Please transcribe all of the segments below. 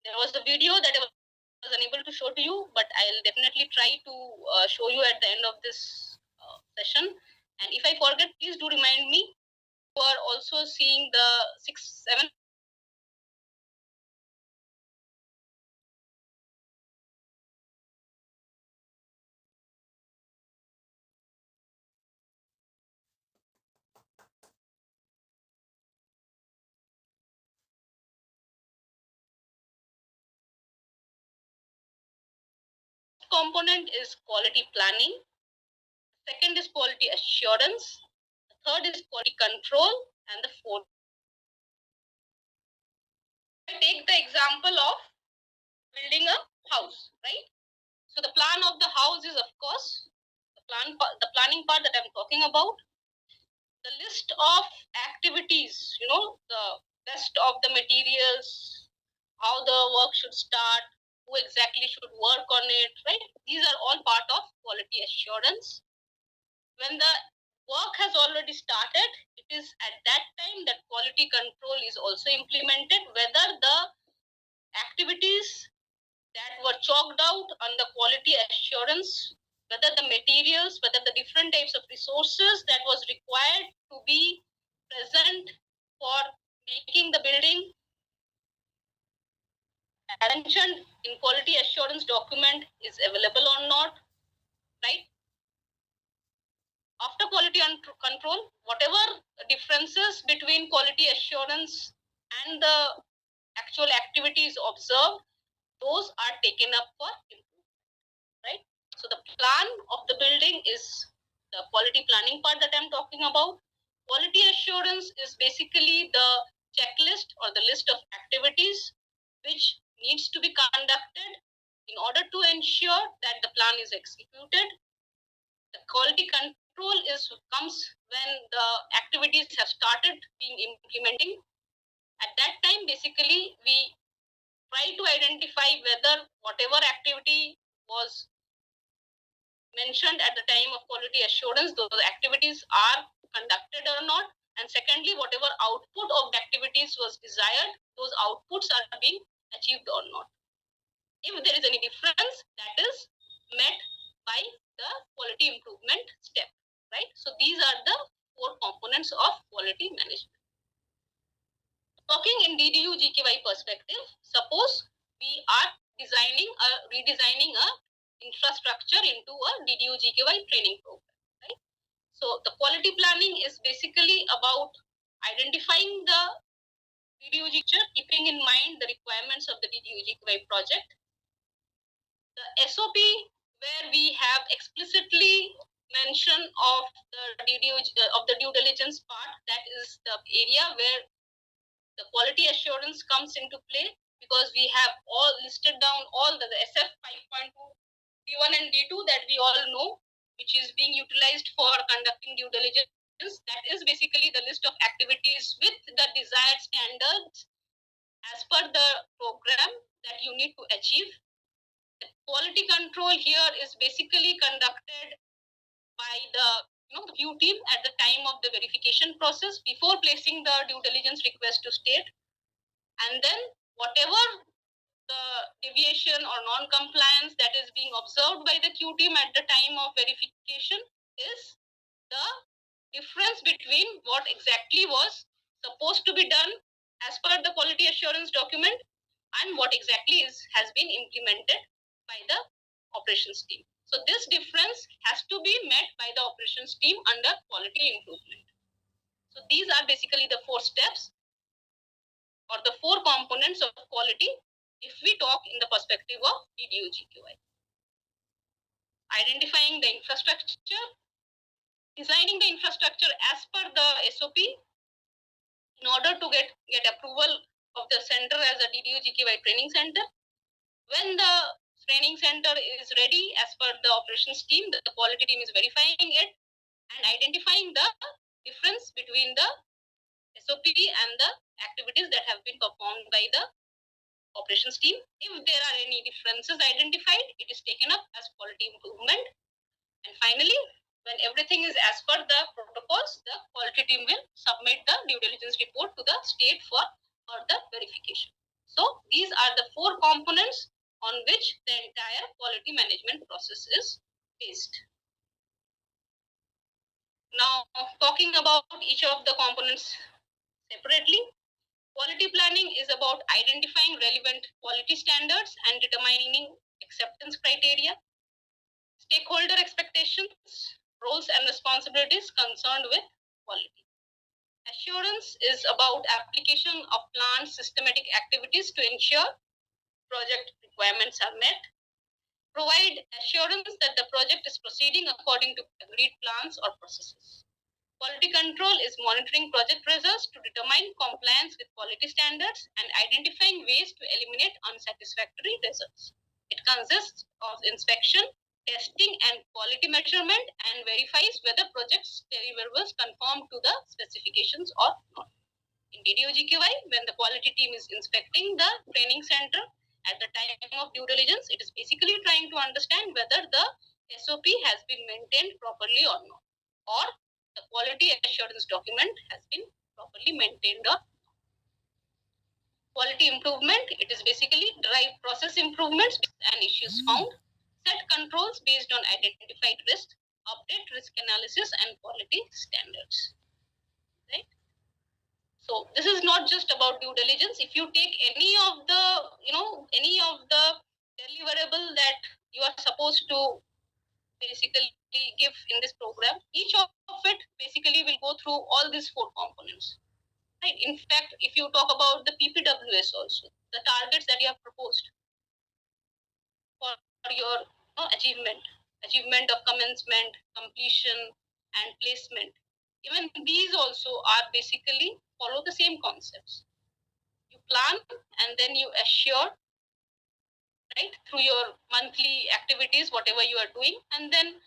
There was a video that I was unable to show to you, but I'll definitely try to show you at the end of this session. And if I forget, please do remind me. You are also seeing the 6-7 component is quality planning. Second is quality assurance. The third is quality control, and the fourth. I take the example of building a house, right? So the plan of the house is, of course, the planning part that I'm talking about. The list of activities, the best of the materials, how the work should start, who exactly should work on it, right? These are all part of quality assurance. When the work has already started, it is at that time that quality control is also implemented, whether the activities that were chalked out on the quality assurance, whether the materials, whether the different types of resources that was required to be present for making the building mentioned in quality assurance document is available or not, right? After quality control, whatever differences between quality assurance and the actual activities observed, those are taken up for improvement, right? So the plan of the building is the quality planning part that I'm talking about. Quality assurance is basically the checklist or the list of activities which needs to be conducted in order to ensure that the plan is executed. The quality control comes when the activities have started being implementing. At that time, basically, we try to identify whether whatever activity was mentioned at the time of quality assurance, those activities are conducted or not. And secondly, whatever output of the activities was desired, those outputs are being achieved or not. If there is any difference, that is met by the quality improvement step, right? So these are the 4 components of quality management. Talking in DDU GKY perspective, suppose we are redesigning a infrastructure into a DDU GKY training program, right? So the quality planning is basically about identifying the DDU GKY, keeping in mind the requirements of the DDU GKY project. The SOP, where we have explicitly mention of the due diligence part, that is the area where the quality assurance comes into play, because we have all listed down all the SF 5.2 D1 and D2 that we all know, which is being utilized for conducting due diligence. That is basically the list of activities with the desired standards as per the program that you need to achieve. The quality control here is basically conducted by the Q team at the time of the verification process before placing the due diligence request to state. And then whatever the deviation or non-compliance that is being observed by the Q team at the time of verification is the difference between what exactly was supposed to be done as per the quality assurance document and what exactly has been implemented by the operations team. So this difference has to be met by the operations team under quality improvement. So these are basically the 4 steps or the 4 components of quality if we talk in the perspective of DDU GKY. Identifying the infrastructure, designing the infrastructure as per the SOP in order to get approval of the center as a DDU GKY training center. When the training center is ready as per the operations team, the quality team is verifying it and identifying the difference between the SOP and the activities that have been performed by the operations team. If there are any differences identified, it is taken up as quality improvement. And finally, when everything is as per the protocols, the quality team will submit the due diligence report to the state for further verification. So these are the 4 components on which the entire quality management process is based. Now, talking about each of the components separately, quality planning is about identifying relevant quality standards and determining acceptance criteria, stakeholder expectations, roles and responsibilities concerned with quality. Assurance is about application of planned systematic activities to ensure project requirements are met. Provide assurance that the project is proceeding according to agreed plans or processes. Quality control is monitoring project results to determine compliance with quality standards and identifying ways to eliminate unsatisfactory results. It consists of inspection, testing, and quality measurement, and verifies whether project's deliverables conform to the specifications or not. In DDU GKY, when the quality team is inspecting the training center at the time of due diligence, it is basically trying to understand whether the SOP has been maintained properly or not, or the quality assurance document has been properly maintained or not. Quality improvement, it is basically drive process improvements and issues found, set controls based on identified risks, update risk analysis and quality standards. Right? So this is not just about due diligence. If you take any of the, deliverable that you are supposed to basically give in this program, each of it basically will go through all these 4 components. Right? In fact, if you talk about the PPWS also, the targets that you have proposed for your achievement of commencement, completion, and placement, even these also are basically follow the same concepts. You plan and then you assure, right, through your monthly activities, whatever you are doing, and then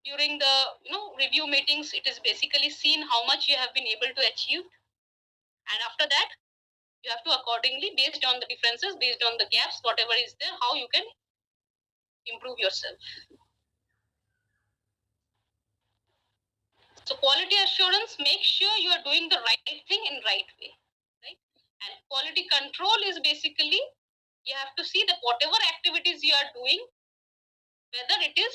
during the review meetings, it is basically seen how much you have been able to achieve, and after that you have to accordingly, based on the differences, based on the gaps, whatever is there, how you can improve yourself. So quality assurance makes sure you are doing the right thing in right way, right? And quality control is basically you have to see that whatever activities you are doing, whether it is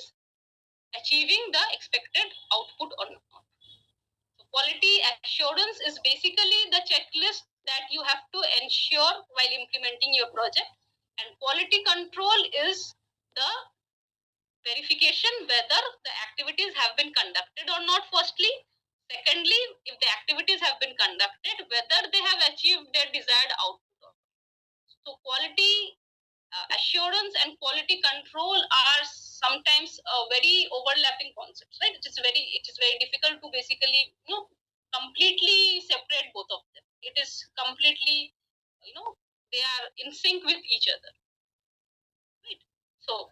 achieving the expected output or not. So quality assurance is basically the checklist that you have to ensure while implementing your project, and quality control is the verification whether the activities have been conducted or not, firstly. Secondly, if the activities have been conducted, whether they have achieved their desired output. So quality assurance and quality control are sometimes very overlapping concepts, right? It is very difficult to basically completely separate both of them. It is completely they are in sync with each other, right? So,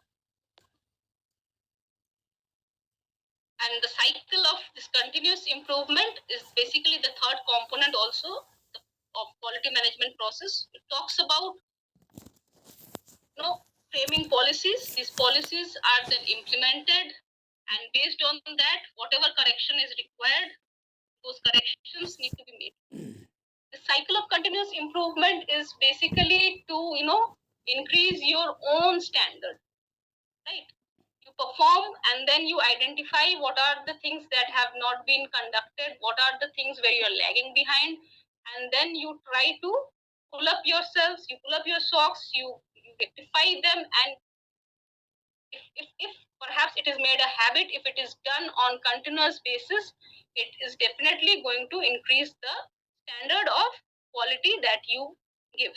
and the cycle of this continuous improvement is basically the third component also of quality management process. It talks about framing policies. These policies are then implemented, and based on that, whatever correction is required, those corrections need to be made. The cycle of continuous improvement is basically to increase your own standard, right? You perform and then you identify what are the things that have not been conducted, what are the things where you're lagging behind, and then you try to pull up yourselves, you pull up your socks, you rectify them, and if perhaps it is made a habit, if it is done on continuous basis, it is definitely going to increase the standard of quality that you give.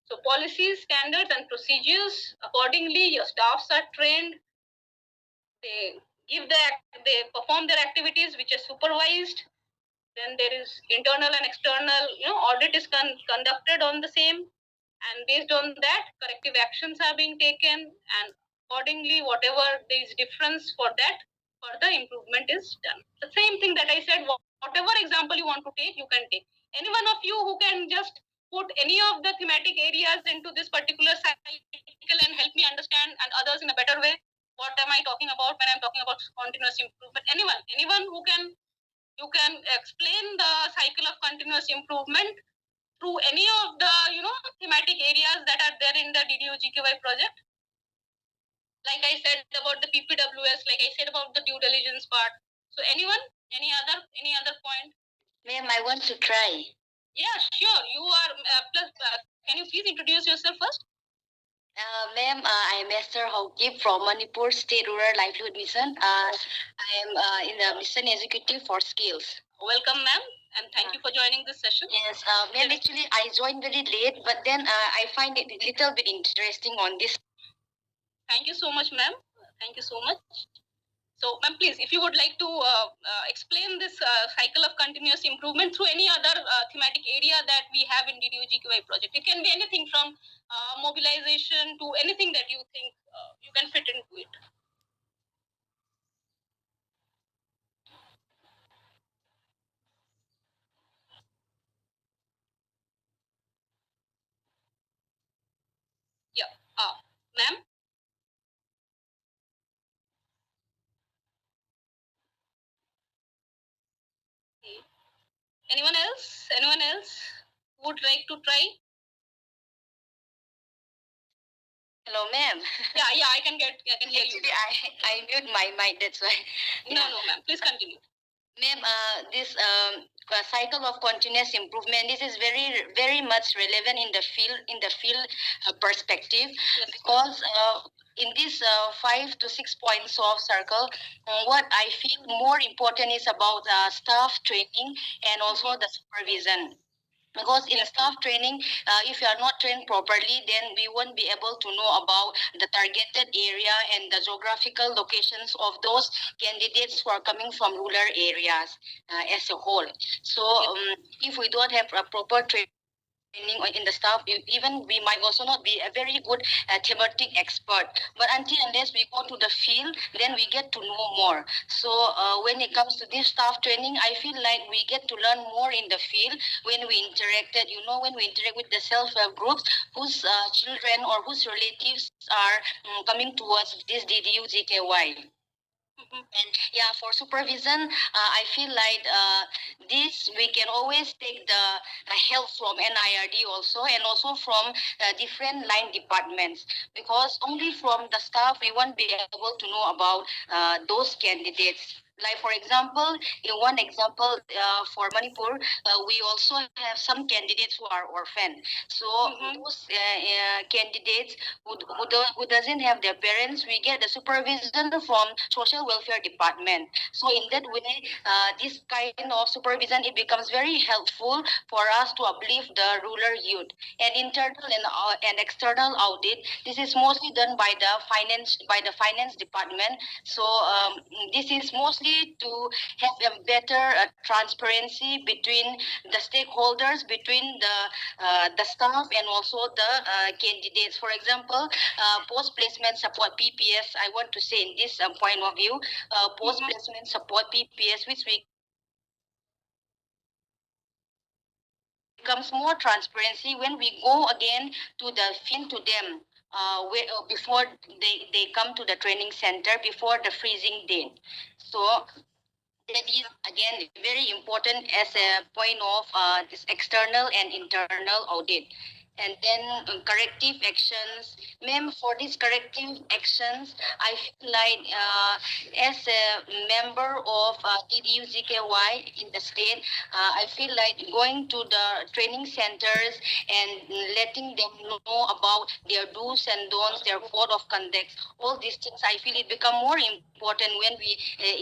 So policies, standards, and procedures, accordingly, your staffs are trained. They perform their activities which are supervised. Then there is internal and external, audit is conducted on the same, and based on that, corrective actions are being taken, and accordingly, whatever there is difference for that, further improvement is done. The same thing that I said, whatever example you want to take, you can take. Any one of you who can just put any of the thematic areas into this particular cycle and help me understand and others in a better way, what am I talking about when I'm talking about continuous improvement? Anyone who can, you can explain the cycle of continuous improvement through any of the thematic areas that are there in the DDU GKY project? Like I said about the PPWS, like I said about the due diligence part. So anyone, any other point? Ma'am, I want to try. Yeah, sure. You are can you please introduce yourself first? Ma'am, I'm Esther Hawkip from Manipur State Rural Livelihood Mission. I am in the Mission Executive for Skills. Welcome, ma'am, and thank you for joining this session. Yes, ma'am, actually I joined very late, but then I find it a little bit interesting on this. Thank you so much, ma'am. Thank you so much. So, ma'am, please, if you would like to explain this cycle of continuous improvement through any other thematic area that we have in DDU GKY project. It can be anything from mobilization to anything that you think you can fit into it. Yeah. Ma'am? Anyone else? Anyone else would like to try? Hello, ma'am. Yeah, I can hear Actually, you. I mute my mic, that's why. No, ma'am. Please continue. Ma'am, this cycle of continuous improvement, this is very much relevant in the field perspective. Yes. Because in this 5 to 6 points of circle, what I feel more important is about staff training and also the supervision. Because in staff training, if you are not trained properly, then we won't be able to know about the targeted area and the geographical locations of those candidates who are coming from rural areas as a whole. So if we don't have a proper training in the staff, even we might also not be a very good thematic expert. But until unless we go to the field, then we get to know more. So when it comes to this staff training, I feel like we get to learn more in the field when we interacted. When we interact with the self-help groups whose children or whose relatives are coming towards this DDU GKY. And yeah, for supervision, I feel like this we can always take the help from NIRD also, and also from different line departments, because only from the staff we won't be able to know about those candidates. Like for example, in one example for Manipur, we also have some candidates who are orphan. So those candidates who doesn't have their parents, we get the supervision from social welfare department. So in that way, this kind of supervision, it becomes very helpful for us to uplift the rural youth. And internal and external audit, this is mostly done by the finance department. So this is mostly to have a better transparency between the stakeholders, between the staff and also the candidates. For example, post placement support PPS, I want to say in this point of view, post placement support PPS, which we becomes more transparency when we go again to the to them before they come to the training center before the freezing date. So that is again very important as a point of this external and internal audit. And then corrective actions. Ma'am, for these corrective actions, I feel like as a member of DDU GKY in the state, I feel like going to the training centers and letting them know about their do's and don'ts, their code of conduct, all these things, I feel it become more important when we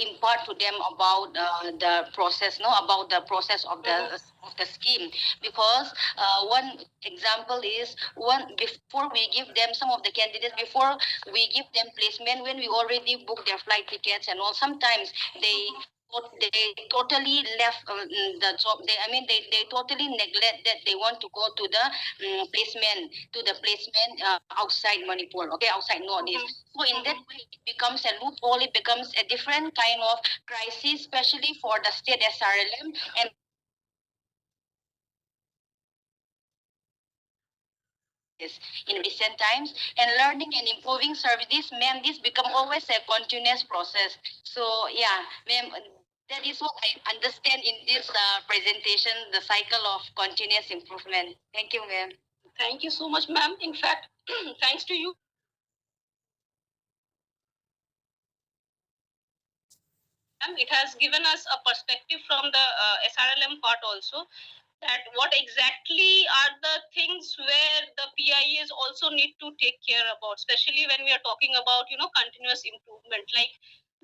impart to them about the process, about the process of the scheme. Because one example is before we give them some of the candidates, before we give them placement, when we already book their flight tickets and all, sometimes they totally left the job. They totally neglect that they want to go to the placement outside Manipur, outside Northeast. So in that way, it becomes a loophole. It becomes a different kind of crisis, especially for the state SRLM and in recent times. And learning and improving services, ma'am, this become always a continuous process. So yeah, ma'am, That is what I understand in this presentation, the cycle of continuous improvement. Thank you, ma'am. Thank you so much, ma'am. In fact, thanks to you, it has given us a perspective from the SRLM part also, that what exactly are the things where the PIAs also need to take care about, especially when we are talking about, continuous improvement, like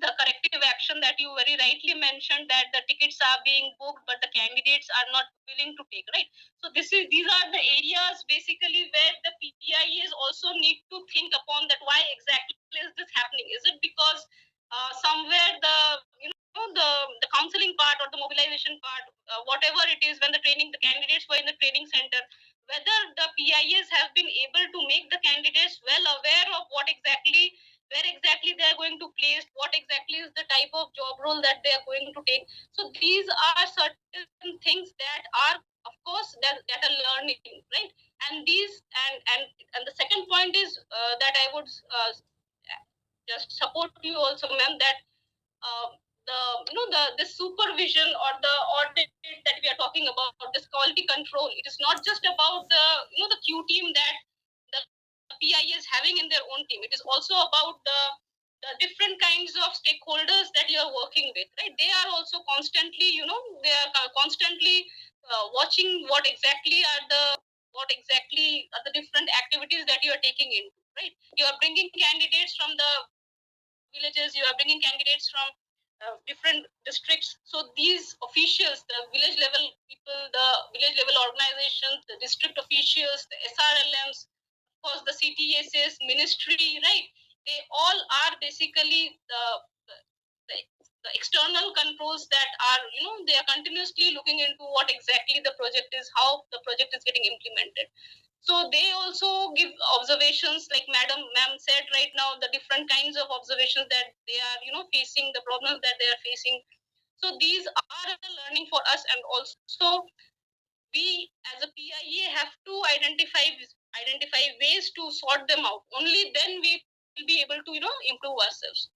the corrective action that you very rightly mentioned, that the tickets are being booked, but the candidates are not willing to take, right? So these are the areas basically where the PIAs also need to think upon that why exactly is this happening? Is it because somewhere the counseling part or the mobilization part, whatever it is, when the candidates were in the training center, whether the PIAs have been able to make the candidates well aware of where exactly they are going to place, what exactly is the type of job role that they are going to take. So these are certain things that are, of course, that are learning, right? And the second point is that I would just support you also, ma'am, that the supervision or the audit that we are talking about, this quality control, it is not just about the Q team that the PI is having in their own team. It is also about the different kinds of stakeholders that you are working with, right? They are also constantly, constantly watching what exactly are the different activities that you are taking in, right? You are bringing candidates from the villages, you are bringing candidates from different districts. So these officials, the village level people, the village level organizations, the district officials, the SRLMs, of course the CTSs, ministry, right? They all are basically the, the external controls that are, they are continuously looking into what exactly the project is, how the project is getting implemented. So they also give observations, like ma'am said right now, the different kinds of observations that they are, facing, the problems that they are facing. So these are a learning for us, and also we as a PIA have to identify ways to sort them out. Only then we will be able to, improve ourselves.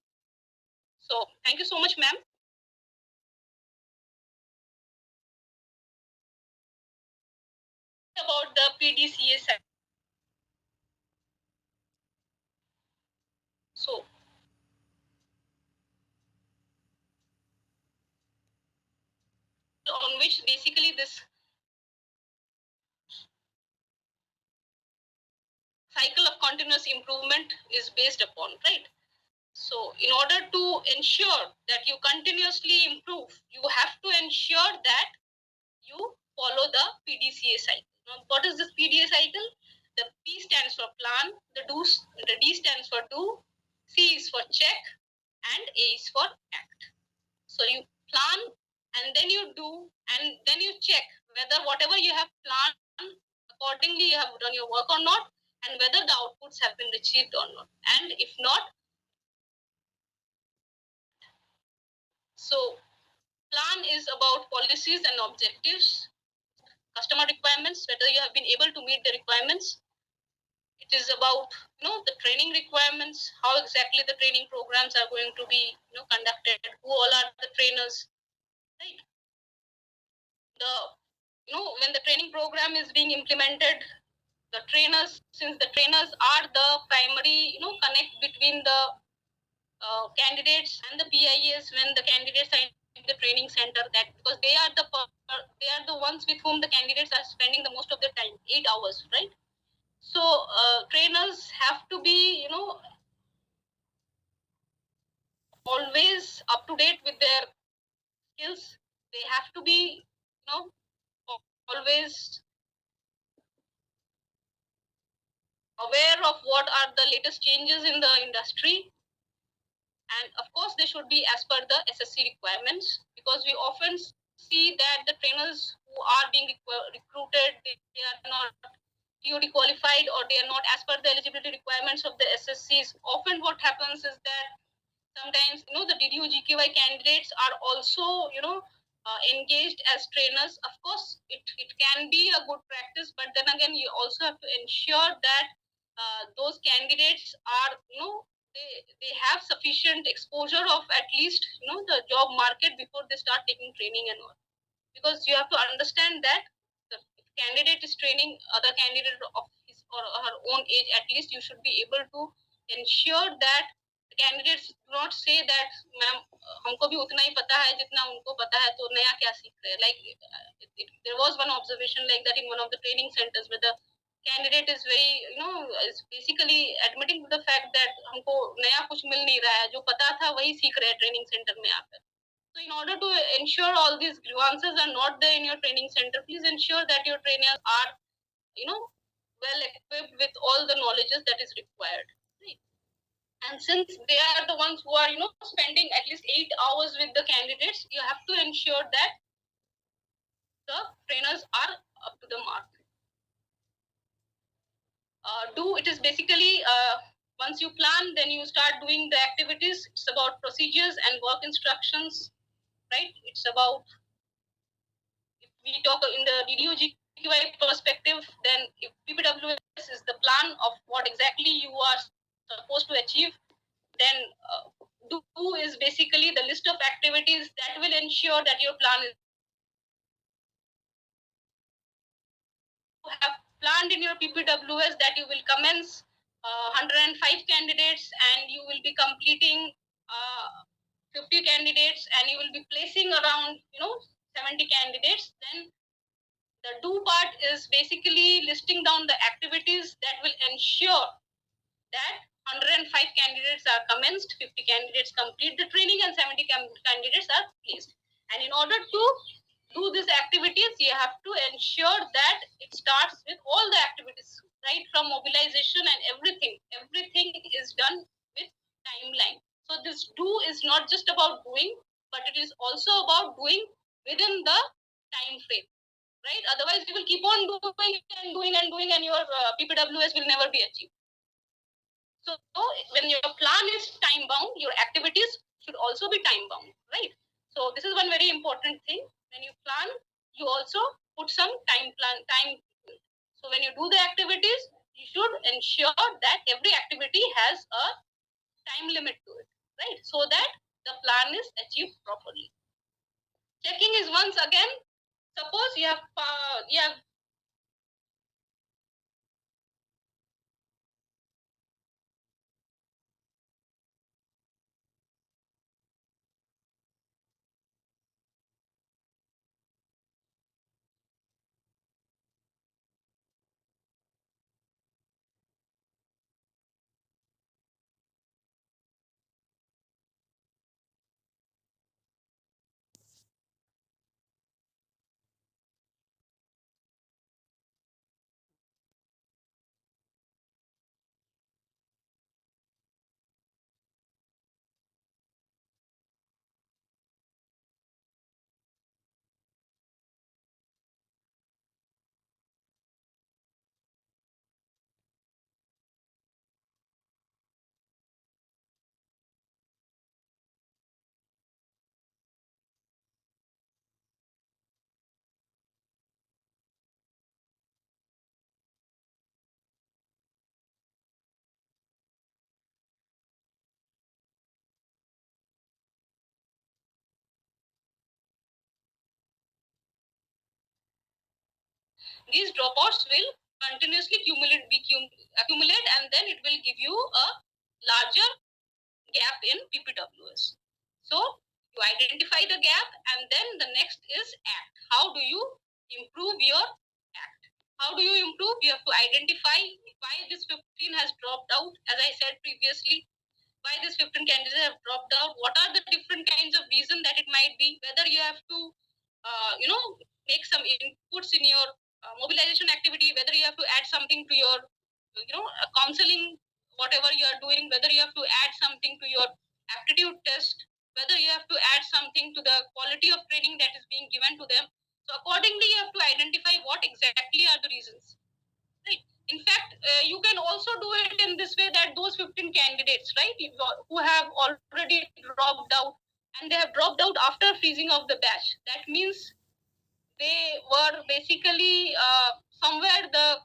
So thank you so much, ma'am. About the PDCA side. So on which basically this cycle of continuous improvement is based upon, right? So in order to ensure that you continuously improve, you have to ensure that you follow the PDCA cycle. Now, what is this PDCA cycle? The P stands for plan, the D stands for do, C is for check, and A is for act. So you plan, and then you do, and then you check whether whatever you have planned, accordingly you have done your work or not, and whether the outputs have been achieved or not. And if not, so plan is about policies and objectives, customer requirements, whether you have been able to meet the requirements. It is about, the training requirements, how exactly the training programs are going to be, conducted, who all are the trainers, right? When the training program is being implemented, the trainers, since the trainers are the primary, connect between the candidates and the PIAs, when the candidates are in the training center, that because they are the ones with whom the candidates are spending the most of their time, 8 hours, right? So trainers have to be, always up to date with their skills. They have to be, always aware of what are the latest changes in the industry. And of course, they should be as per the SSC requirements, because we often see that the trainers who are being recruited, they are not TOD qualified, or they are not as per the eligibility requirements of the SSCs. Often what happens is that sometimes, the DDU GKY candidates are also, engaged as trainers. Of course, it can be a good practice, but then again, you also have to ensure that those candidates are, they have sufficient exposure of at least the job market before they start taking training and all. Because you have to understand that the candidate is training other candidate of his or her own age, at least you should be able to ensure that the candidates do not say that ma'am हमको भी उतना ही पता है जितना उनको पता है तो नया क्या सीख रहे हैं. Like there was one observation like that in one of the training centers where the candidate is very is basically admitting to the fact that हमको नया कुछ मिल नहीं रहा है, जो पता था वही सीख रहे हैं ट्रेनिंग सेंटर में आकर. So in order to ensure all these nuances are not there in your training center, please ensure that your trainers are, well equipped with all the knowledges that is required. Right? And since they are the ones who are, spending at least 8 hours with the candidates, you have to ensure that the trainers are up to the mark. It is basically once you plan, then you start doing the activities. It's about procedures and work instructions, right? It's about, if we talk in the DDU GKY perspective, then if PPWS is the plan of what exactly you are supposed to achieve, then do is basically the list of activities that will ensure that your plan is. You have planned in your PPWS that you will commence 105 candidates and you will be completing 50 candidates and you will be placing around 70 candidates. Then the do part is basically listing down the activities that will ensure that 105 candidates are commenced, 50 candidates complete the training, and 70 candidates are placed. And in order to do these activities, you have to ensure that it starts with all the activities, right from mobilization and everything. Everything is done with timeline. So this do is not just about doing, but it is also about doing within the time frame. Right? Otherwise, you will keep on doing and your PPWS will never be achieved. So when your plan is time bound, your activities should also be time bound, right? So this is one very important thing. When you plan, you also put some time. So when you do the activities, you should ensure that every activity has a time limit to it, right? So that the plan is achieved properly. Checking is once again, suppose you have these dropouts will continuously accumulate and then it will give you a larger gap in PPWS. So you identify the gap and then the next is act. How do you improve your act? How do you improve? You have to identify why this 15 has dropped out, as I said previously. Why these 15 candidates have dropped out? What are the different kinds of reason that it might be? Whether you have to, make some inputs in your mobilization activity, whether you have to add something to your, counseling, whatever you are doing, whether you have to add something to your aptitude test, whether you have to add something to the quality of training that is being given to them. So accordingly, you have to identify what exactly are the reasons. Right. In fact, you can also do it in this way that those 15 candidates, right, who have already dropped out and they have dropped out after freezing of the batch. That means they were basically somewhere the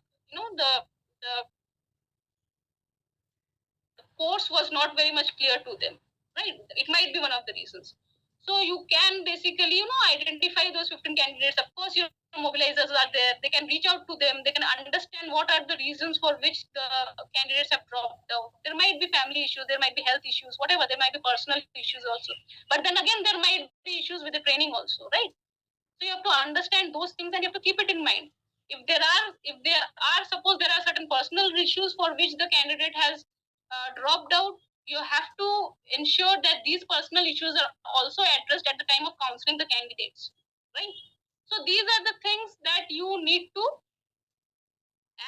course was not very much clear to them, right? It might be one of the reasons. So you can basically, identify those 15 candidates. Of course, your mobilizers are there. They can reach out to them. They can understand what are the reasons for which the candidates have dropped out. There might be family issues. There might be health issues, whatever. There might be personal issues also. But then again, there might be issues with the training also, right? So you have to understand those things and you have to keep it in mind. If there are, suppose there are certain personal issues for which the candidate has dropped out, you have to ensure that these personal issues are also addressed at the time of counseling the candidates, right? So these are the things that you need to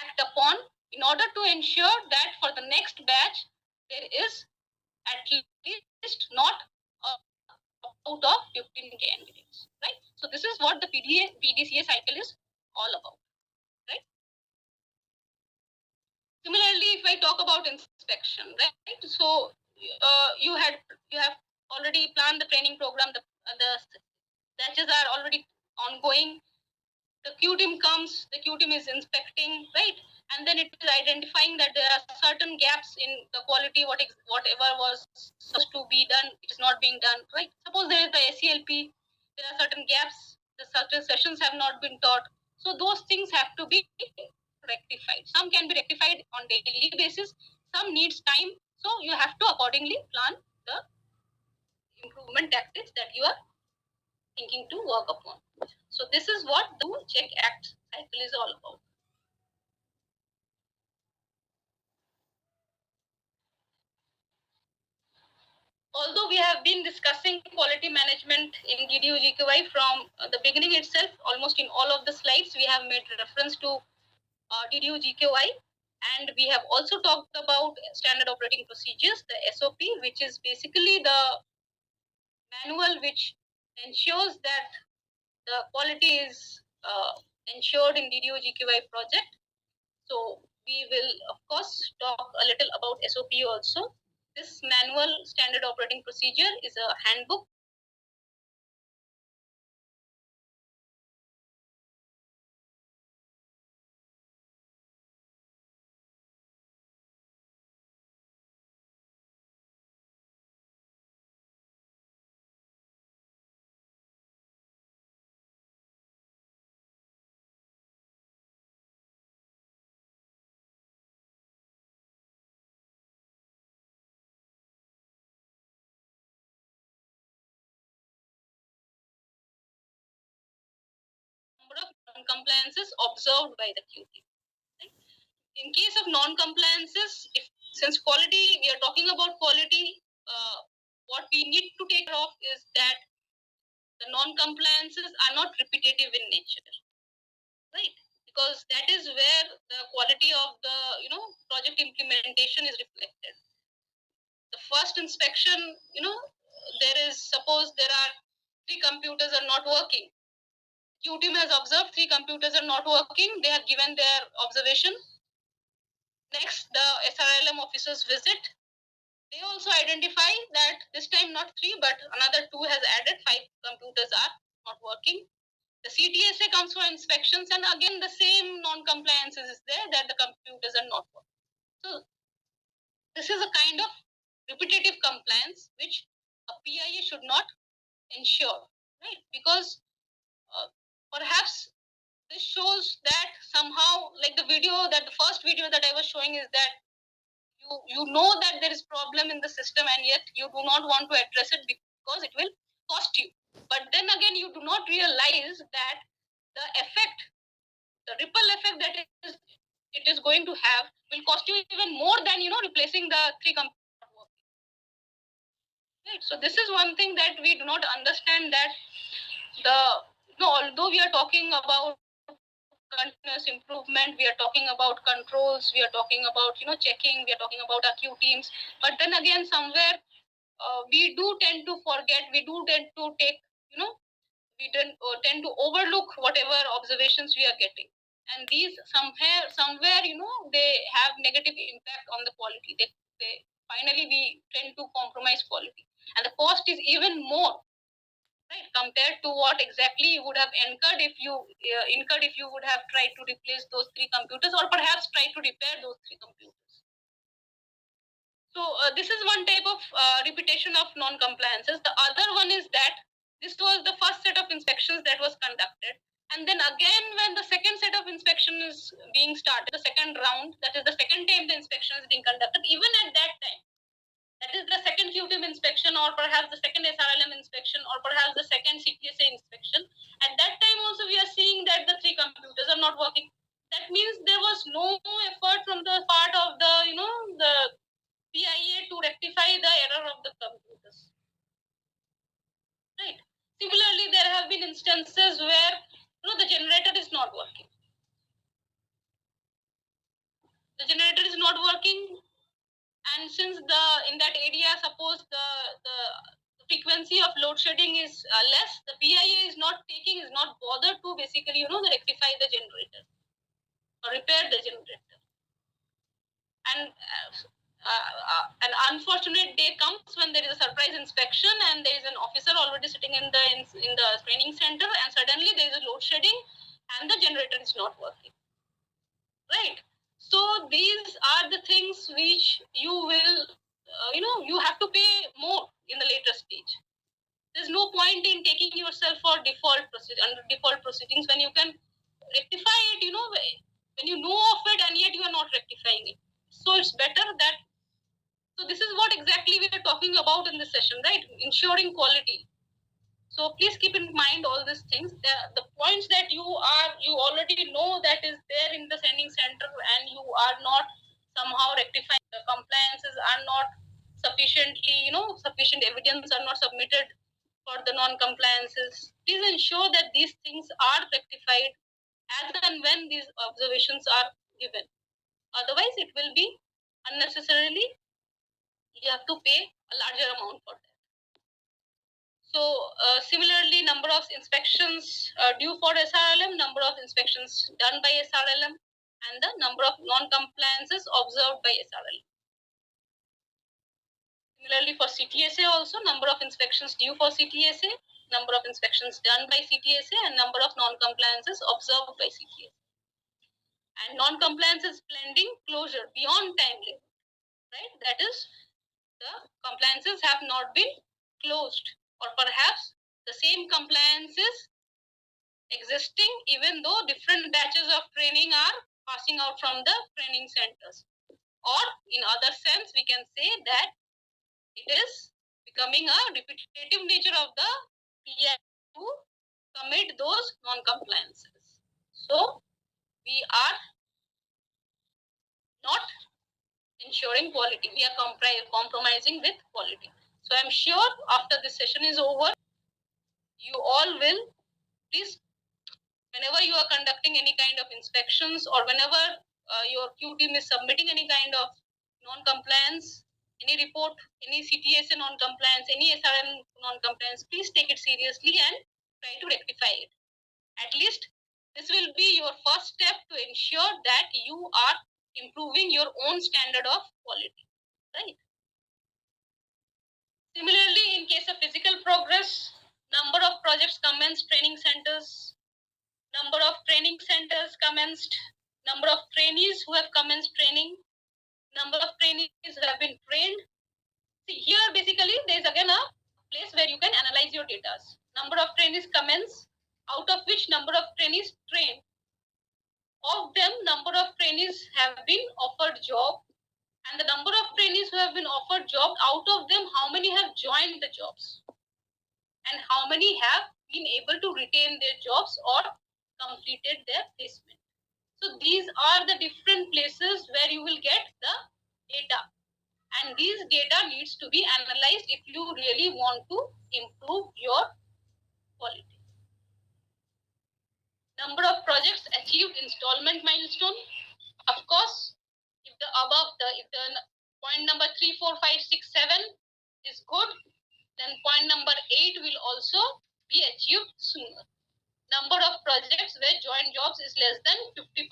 act upon in order to ensure that for the next batch there is at least not out of 15 candidates, right? So this is what the PDCA cycle is all about, right? Similarly, if I talk about inspection, right? So you have already planned the training program. The batches are already ongoing. The Q team comes. The Q team is inspecting, right? And then it is identifying that there are certain gaps in the quality. Whatever was supposed to be done, it is not being done, right? Suppose there is the SELP. There are certain gaps. The certain sessions have not been taught. So those things have to be rectified. Some can be rectified on daily basis. Some needs time. So you have to accordingly plan the improvement tactics that you are thinking to work upon. So this is what the check act cycle is all about. Although we have been discussing quality management in DDU GKY from the beginning itself, almost in all of the slides, we have made reference to DDU GKY, and we have also talked about standard operating procedures, the SOP, which is basically the manual which ensures that the quality is ensured in DDU GKY project. So we will, of course, talk a little about SOP also. This manual standard operating procedure is a handbook number of non-compliances observed by the QT. Right? In case of non-compliances, since quality, we are talking about quality, what we need to take care of is that the non-compliances are not repetitive in nature, right? Because that is where the quality of the project implementation is reflected. The first inspection, suppose there are 3 computers are not working. Q team has observed 3 computers are not working. They have given their observation. Next, the SRLM officers visit. They also identify that this time not 3, but another 2 has added. 5 computers are not working. The CTSA comes for inspections, and again the same non-compliances is there that the computers are not working. So this is a kind of repetitive compliance which a PIA should not ensure, right? Because perhaps this shows that somehow, like the first video that I was showing is that you know that there is problem in the system and yet you do not want to address it because it will cost you. But then again, you do not realize that the effect, the ripple effect that it is going to have will cost you even more than replacing the 3 computers. Right. So this is one thing that we do not understand, that although we are talking about continuous improvement, we are talking about controls, we are talking about checking, we are talking about our Q teams, but then again somewhere we do tend to forget, we do tend to take we tend to overlook whatever observations we are getting, and these somewhere they have negative impact on the quality. They finally we tend to compromise quality, and the cost is even more, right, compared to what exactly you would have incurred if you would have tried to replace those 3 computers or perhaps try to repair those 3 computers. So this is one type of repetition of non-compliances. The other one is that this was the first set of inspections that was conducted. And then again, when the second set of inspection is being started, the second round, that is the second time the inspection is being conducted, even at that time, that is the second QTIM inspection, or perhaps the second SRLM inspection, or perhaps the second CTSA inspection. At that time also we are seeing that the 3 computers are not working. That means there was no effort from the part of the, the PIA to rectify the error of the computers. Right. Similarly, there have been instances where the generator is not working. The generator is not working, and since in that area, suppose the frequency of load shedding is less, the PIA is not bothered to basically rectify the generator or repair the generator. And an unfortunate day comes when there is a surprise inspection and there is an officer already sitting in the training center, and suddenly there is a load shedding and the generator is not working. Right. So these are the things which you will, you have to pay more in the later stage. There's no point in taking yourself for default proceedings when you can rectify it, when you know of it and yet you are not rectifying it. So it's better that, so this is what exactly we are talking about in this session, right? Ensuring quality. So please keep in mind all these things. The points that you already know that is there in the sending center, and you are not somehow rectifying, the compliances are not sufficiently, sufficient evidence are not submitted for the non-compliances. Please ensure that these things are rectified as and when these observations are given. Otherwise, it will be unnecessarily, you have to pay a larger amount for that. So similarly, number of inspections due for SRLM, number of inspections done by SRLM, and the number of non-compliances observed by SRLM. Similarly, for CTSA also, number of inspections due for CTSA, number of inspections done by CTSA, and number of non-compliances observed by CTSA. And non-compliances pending closure beyond time limit, right? That is, the compliances have not been closed, or perhaps the same compliances existing even though different batches of training are passing out from the training centers. Or in other sense, we can say that it is becoming a repetitive nature of the PI to commit those non-compliances. So we are not ensuring quality. We are compromising with quality. So I'm sure after this session is over, you all will, please, whenever you are conducting any kind of inspections, or whenever your Q team is submitting any kind of non-compliance, any report, any CTSA non-compliance, any SRM non-compliance, please take it seriously and try to rectify it. At least this will be your first step to ensure that you are improving your own standard of quality, right? Similarly, in case of physical progress, number of projects commenced, training centers, number of training centers commenced, number of trainees who have commenced training, number of trainees who have been trained. See, here basically there is again a place where you can analyze your data. Number of trainees commence, out of which number of trainees trained. Of them, number of trainees have been offered job, and the number of trainees who have been offered job, out of them, how many have joined the jobs, and how many have been able to retain their jobs or completed their placement. So these are the different places where you will get the data, and these data needs to be analyzed if you really want to improve your quality. Number of projects achieved installment milestone. Of course, if the point number 3, 4, 5, 6, 7 is good, then point number 8 will also be achieved sooner. Number of projects where joint jobs is less than 50%.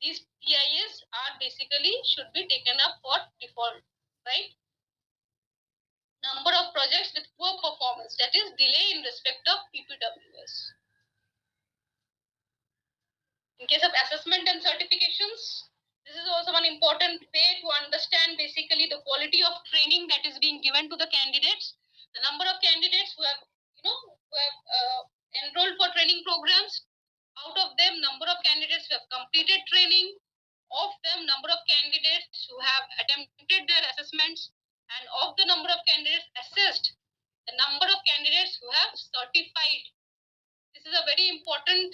These PIAs are basically should be taken up for default, right? Number of projects with poor performance, that is delay in respect of PPWS. In case of assessment and certifications, This is also one important way to understand basically the quality of training that is being given to the candidates. The number of candidates who have, enrolled for training programs. Out of them, number of candidates who have completed training. Of them, number of candidates who have attempted their assessments, and of the number of candidates assessed, the number of candidates who have certified. This is a very important,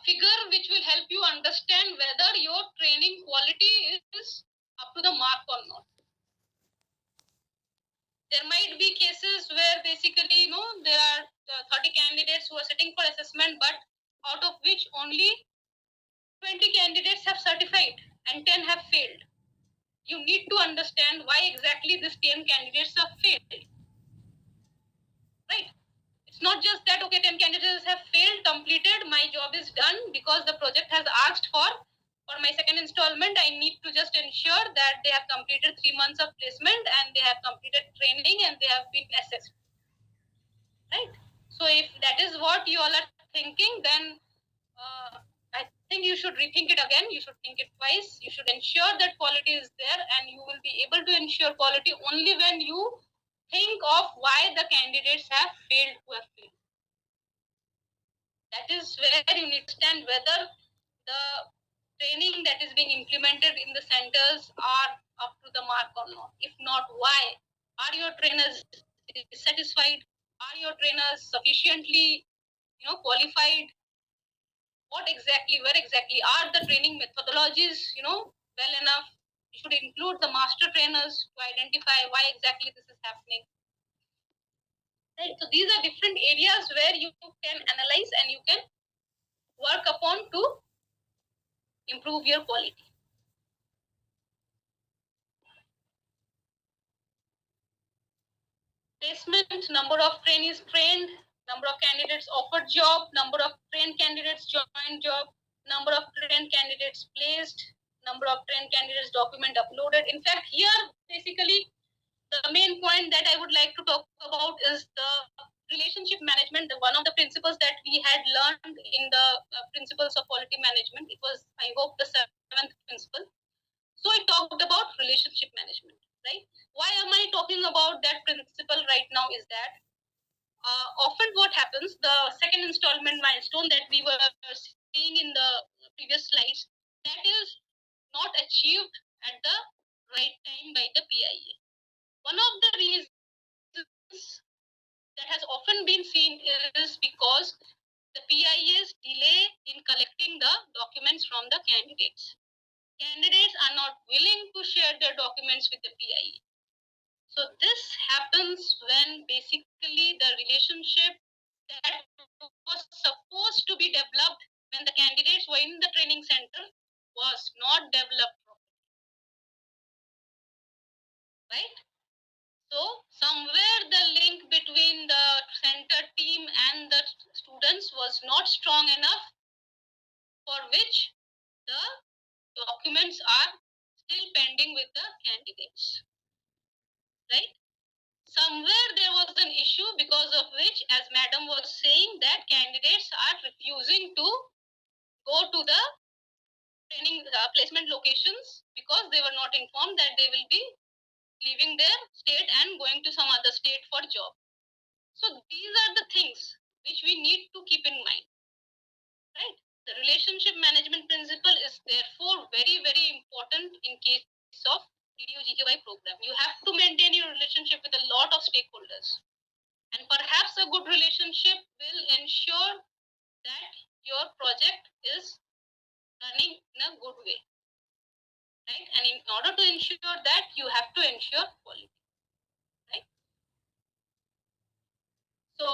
figure which will help you understand whether your training quality is up to the mark or not. There might be cases where basically, there are 30 candidates who are sitting for assessment, but out of which only 20 candidates have certified and 10 have failed. You need to understand why exactly these 10 candidates have failed. Right? It's not just that, okay, 10 candidates have failed, completed, my job is done because the project has asked for my second installment. I need to just ensure that they have completed 3 months of placement and they have completed training and they have been assessed. Right? So if that is what you all are thinking, then I think you should rethink it again. You should think it twice. You should ensure that quality is there, and you will be able to ensure quality only when you think of why the candidates have failed who have failed. That is where you need to understand whether the training that is being implemented in the centers are up to the mark or not. If not, why? Are your trainers satisfied? Are your trainers sufficiently, qualified? Where exactly are the training methodologies, well enough? You should include the master trainers to identify why exactly this is happening. Right? So these are different areas where you can analyze and you can work upon to improve your quality. Placement, number of trainees trained, number of candidates offered job, number of trained candidates joined job, number of trained candidates placed, number of trained candidates document uploaded. In fact, here basically the main point that I would like to talk about is the relationship management, one of the principles that we had learned in the principles of quality management. It was, I hope, the 7th principle. So it talked about relationship management, right? Why am I talking about that principle right now is that often what happens, the second installment milestone that we were seeing in the previous slides, that is not achieved at the right time by the PIA. One of the reasons that has often been seen is because the PIAs delay in collecting the documents from the candidates. Candidates are not willing to share their documents with the PIA. So this happens when basically the relationship that was supposed to be developed when the candidates were in the training center was not developed properly. Right? So somewhere the link between the center team and the students was not strong enough, for which the documents are still pending with the candidates. Right? Somewhere there was an issue because of which, as madam was saying, that candidates are refusing to go to the training placement locations because they were not informed that they will be leaving their state and going to some other state for job. So these are the things which we need to keep in mind. Right? The relationship management principle is therefore very, very important in case of DDU GKY program. You have to maintain your relationship with a lot of stakeholders. And perhaps a good relationship will ensure that your project is running in a good way. Right? And in order to ensure that, you have to ensure quality. Right? So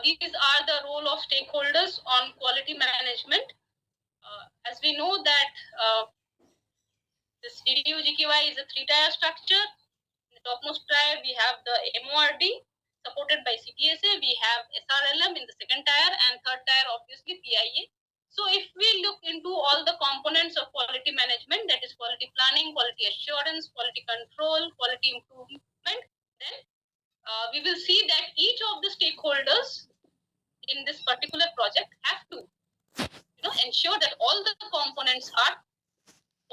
these are the role of stakeholders on quality management. As we know that this DDU GKY is a 3-tier structure. In the topmost tier, we have the MORD supported by CTSA. We have SRLM in the second tier, and third tier, obviously, PIA. So if we look into all the components of quality management, that is quality planning, quality assurance, quality control, quality improvement, then we will see that each of the stakeholders in this particular project have to ensure that all the components are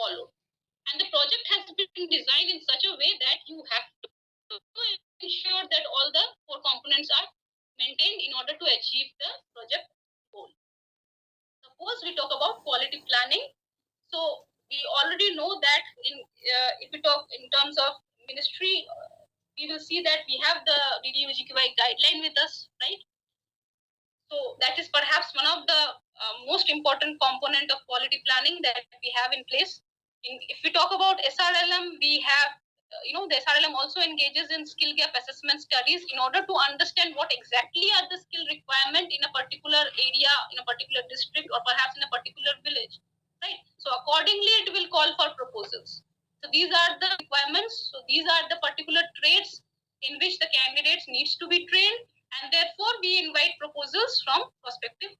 followed. And the project has been designed in such a way that you have to ensure that all the 4 components are maintained in order to achieve the project goal. Suppose we talk about quality planning. So we already know that if we talk in terms of ministry, we will see that we have the DDU GKY guideline with us, right? So that is perhaps one of the most important component of quality planning that we have in place. If we talk about SRLM, we have the SRLM also engages in skill gap assessment studies in order to understand what exactly are the skill requirement in a particular area, in a particular district, or perhaps in a particular village, right? So accordingly, it will call for proposals. So these are the requirements. So these are the particular trades in which the candidates needs to be trained, and therefore we invite proposals from prospective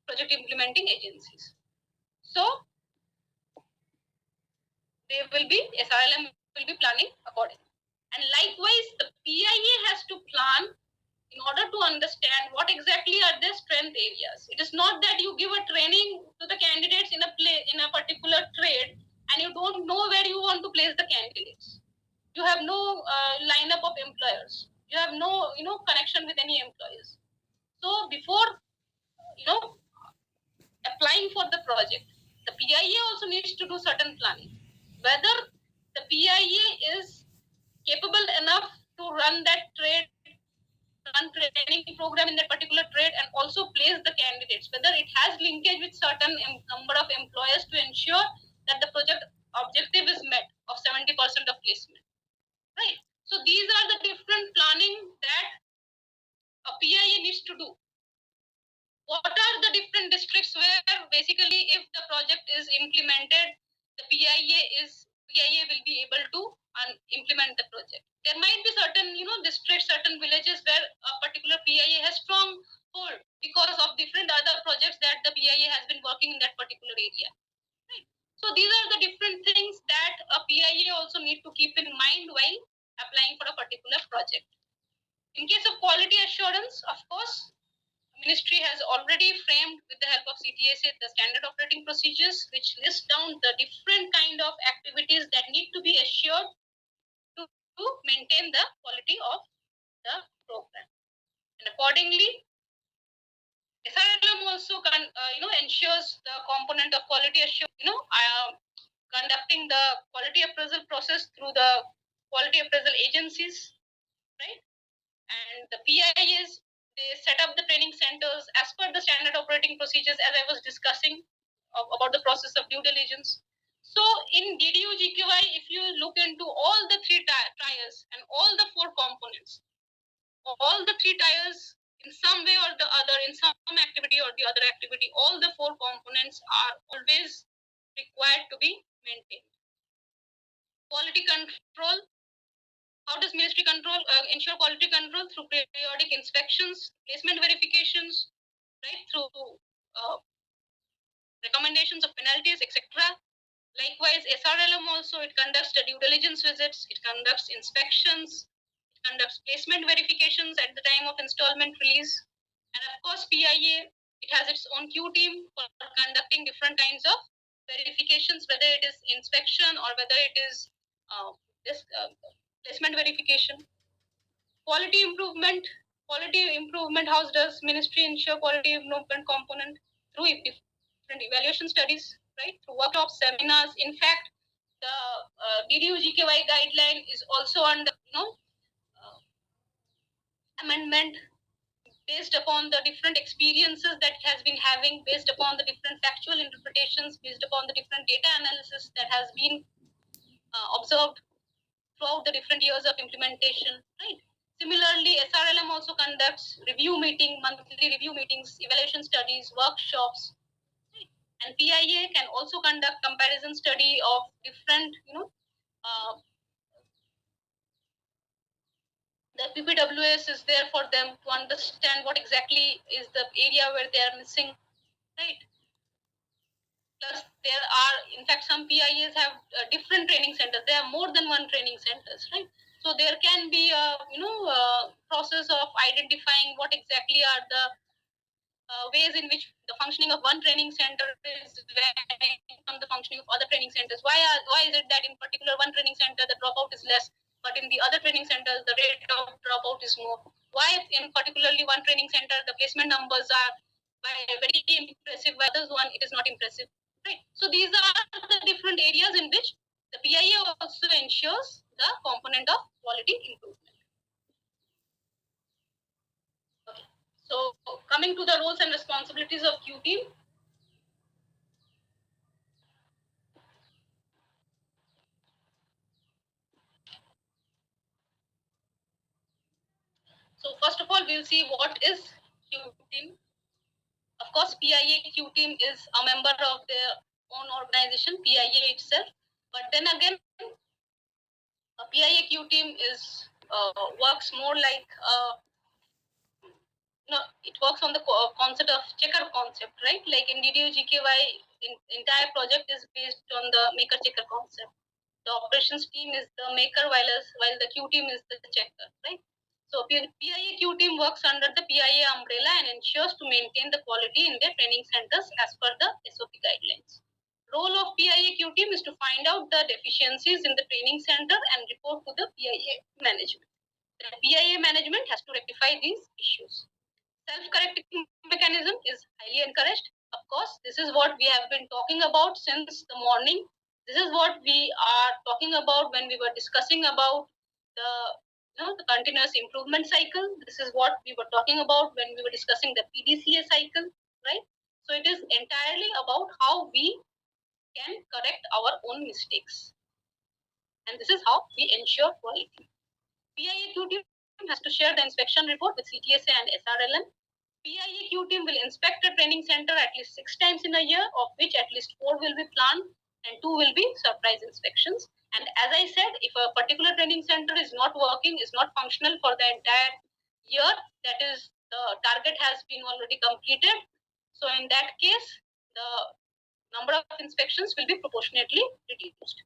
project implementing agencies. So they will be, SRLM will be planning accordingly. And likewise, the PIA has to plan in order to understand what exactly are their strength areas. It is not that you give a training to the candidates in a particular trade and you don't know where you want to place the candidates. You have no lineup of employers. You have no connection with any employees. So before applying for the project, the PIA also needs to do certain planning. Whether the PIA is capable enough to run that trade, run training program in that particular trade, and also place the candidates, whether it has linkage with certain number of employers to ensure that the project objective is met of 70% of placement, right? So these are the different planning that a PIA needs to do. What are the different districts where basically if the project is implemented, the PIA will be able to implement the project. There might be certain districts, certain villages where a particular PIA has strong hold because of different other projects that the PIA has been working in that particular area. Right? So these are the different things that a PIA also need to keep in mind while applying for a particular project. In case of quality assurance, of course, Ministry has already framed with the help of CTSA the standard operating procedures, which list down the different kind of activities that need to be assured to maintain the quality of the program. And accordingly, SRLM also ensures the component of quality assurance, conducting the quality appraisal process through the quality appraisal agencies, right? And the PIAs, they set up the training centers as per the standard operating procedures, as I was discussing about the process of due diligence. So in DDU GKY, if you look into all the 3 tiers and all the 4 components, all the 3 tiers in some way or the other, in some activity or the other activity, all the 4 components are always required to be maintained. Quality control. How does ministry ensure quality control? Through periodic inspections, placement verifications, right? Through recommendations of penalties, etc. Likewise, SRLM also, it conducts the due diligence visits, it conducts inspections, it conducts placement verifications at the time of installment release. And of course, PIA, it has its own Q team for conducting different kinds of verifications, whether it is inspection or whether it is placement verification. Quality improvement. How does ministry ensure quality improvement component? Through different evaluation studies, right? Through workshops, seminars. In fact, the DDU GKY guideline is also under amendment based upon the different experiences that it has been having, based upon the different factual interpretations, based upon the different data analysis that has been observed throughout the different years of implementation, right? Similarly, SRLM also conducts monthly review meetings, evaluation studies, workshops, right? And PIA can also conduct comparison study of different, the PPWS is there for them to understand what exactly is the area where they are missing, right? Plus, there are, in fact, some PIAs have different training centers. There are more than one training centers, right? So there can be a process of identifying what exactly are the ways in which the functioning of one training center is varying from the functioning of other training centers. Why is it that in particular one training center the dropout is less, but in the other training centers the rate of dropout is more? Why in particularly one training center the placement numbers are very impressive, while others one it is not impressive, right? So these are the different areas in which the PIA also ensures the component of quality improvement. Okay. So coming to the roles and responsibilities of Q team. So first of all, we'll see what is Q team. Of course, PIA Q team is a member of their own organization, PIA itself. But then again, a PIA Q team is works more like it works on the concept of checker concept, right? Like in DDU GKY, entire project is based on the maker checker concept. The operations team is the maker, while the Q team is the checker, right? So PIA Q team works under the PIA umbrella and ensures to maintain the quality in their training centers as per the SOP guidelines. Role of PIA Q team is to find out the deficiencies in the training center and report to the PIA management. The PIA management has to rectify these issues. Self-correcting mechanism is highly encouraged. Of course, this is what we have been talking about since the morning. This is what we are talking about when we were discussing about the the continuous improvement cycle. This is what we were talking about when we were discussing the PDCA cycle, right? So it is entirely about how we can correct our own mistakes. And this is how we ensure quality. PIAQ team has to share the inspection report with CTSA and SRLM. PIAQ team will inspect a training center at least 6 times in a year, of which at least 4 will be planned and 2 will be surprise inspections. And as I said, if a particular training center is not working, is not functional for the entire year, that is, the target has been already completed. So in that case, the number of inspections will be proportionately reduced.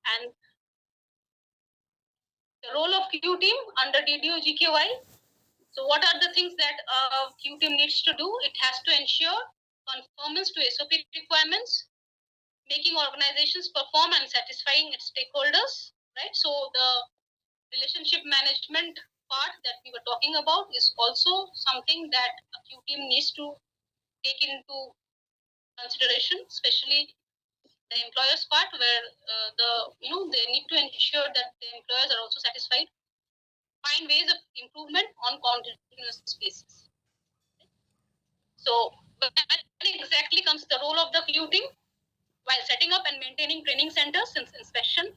And the role of Q team under DDU GKY. So what are the things that Q team needs to do? It has to ensure conformance to SOP requirements, making organizations perform and satisfying its stakeholders, right? So the relationship management part that we were talking about is also something that a Q team needs to take into consideration, especially the employers part, where they need to ensure that the employers are also satisfied. Find ways of improvement on continuous basis. So when exactly comes the role of the Q team? While setting up and maintaining training centers since inception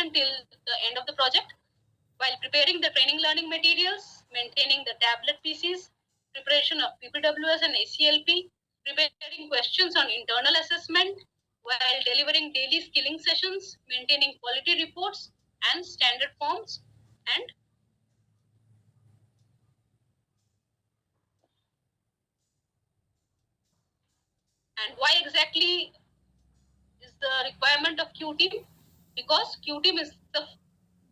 till the end of the project, while preparing the training learning materials, maintaining the tablet PCs, preparation of PPWS and ACLP, preparing questions on internal assessment, while delivering daily skilling sessions, maintaining quality reports and standard forms, and why exactly is the requirement of Q team? Because Q team is the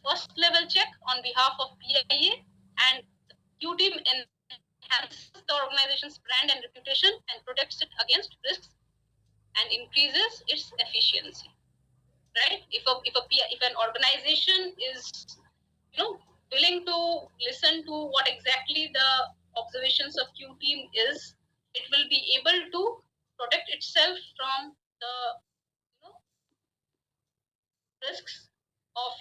first level check on behalf of PIA, and Q team enhances the organization's brand and reputation and protects it against risks and increases its efficiency. Right? If an organization is willing to listen to what exactly the observations of Q team is, it will be able to protect itself from the risks of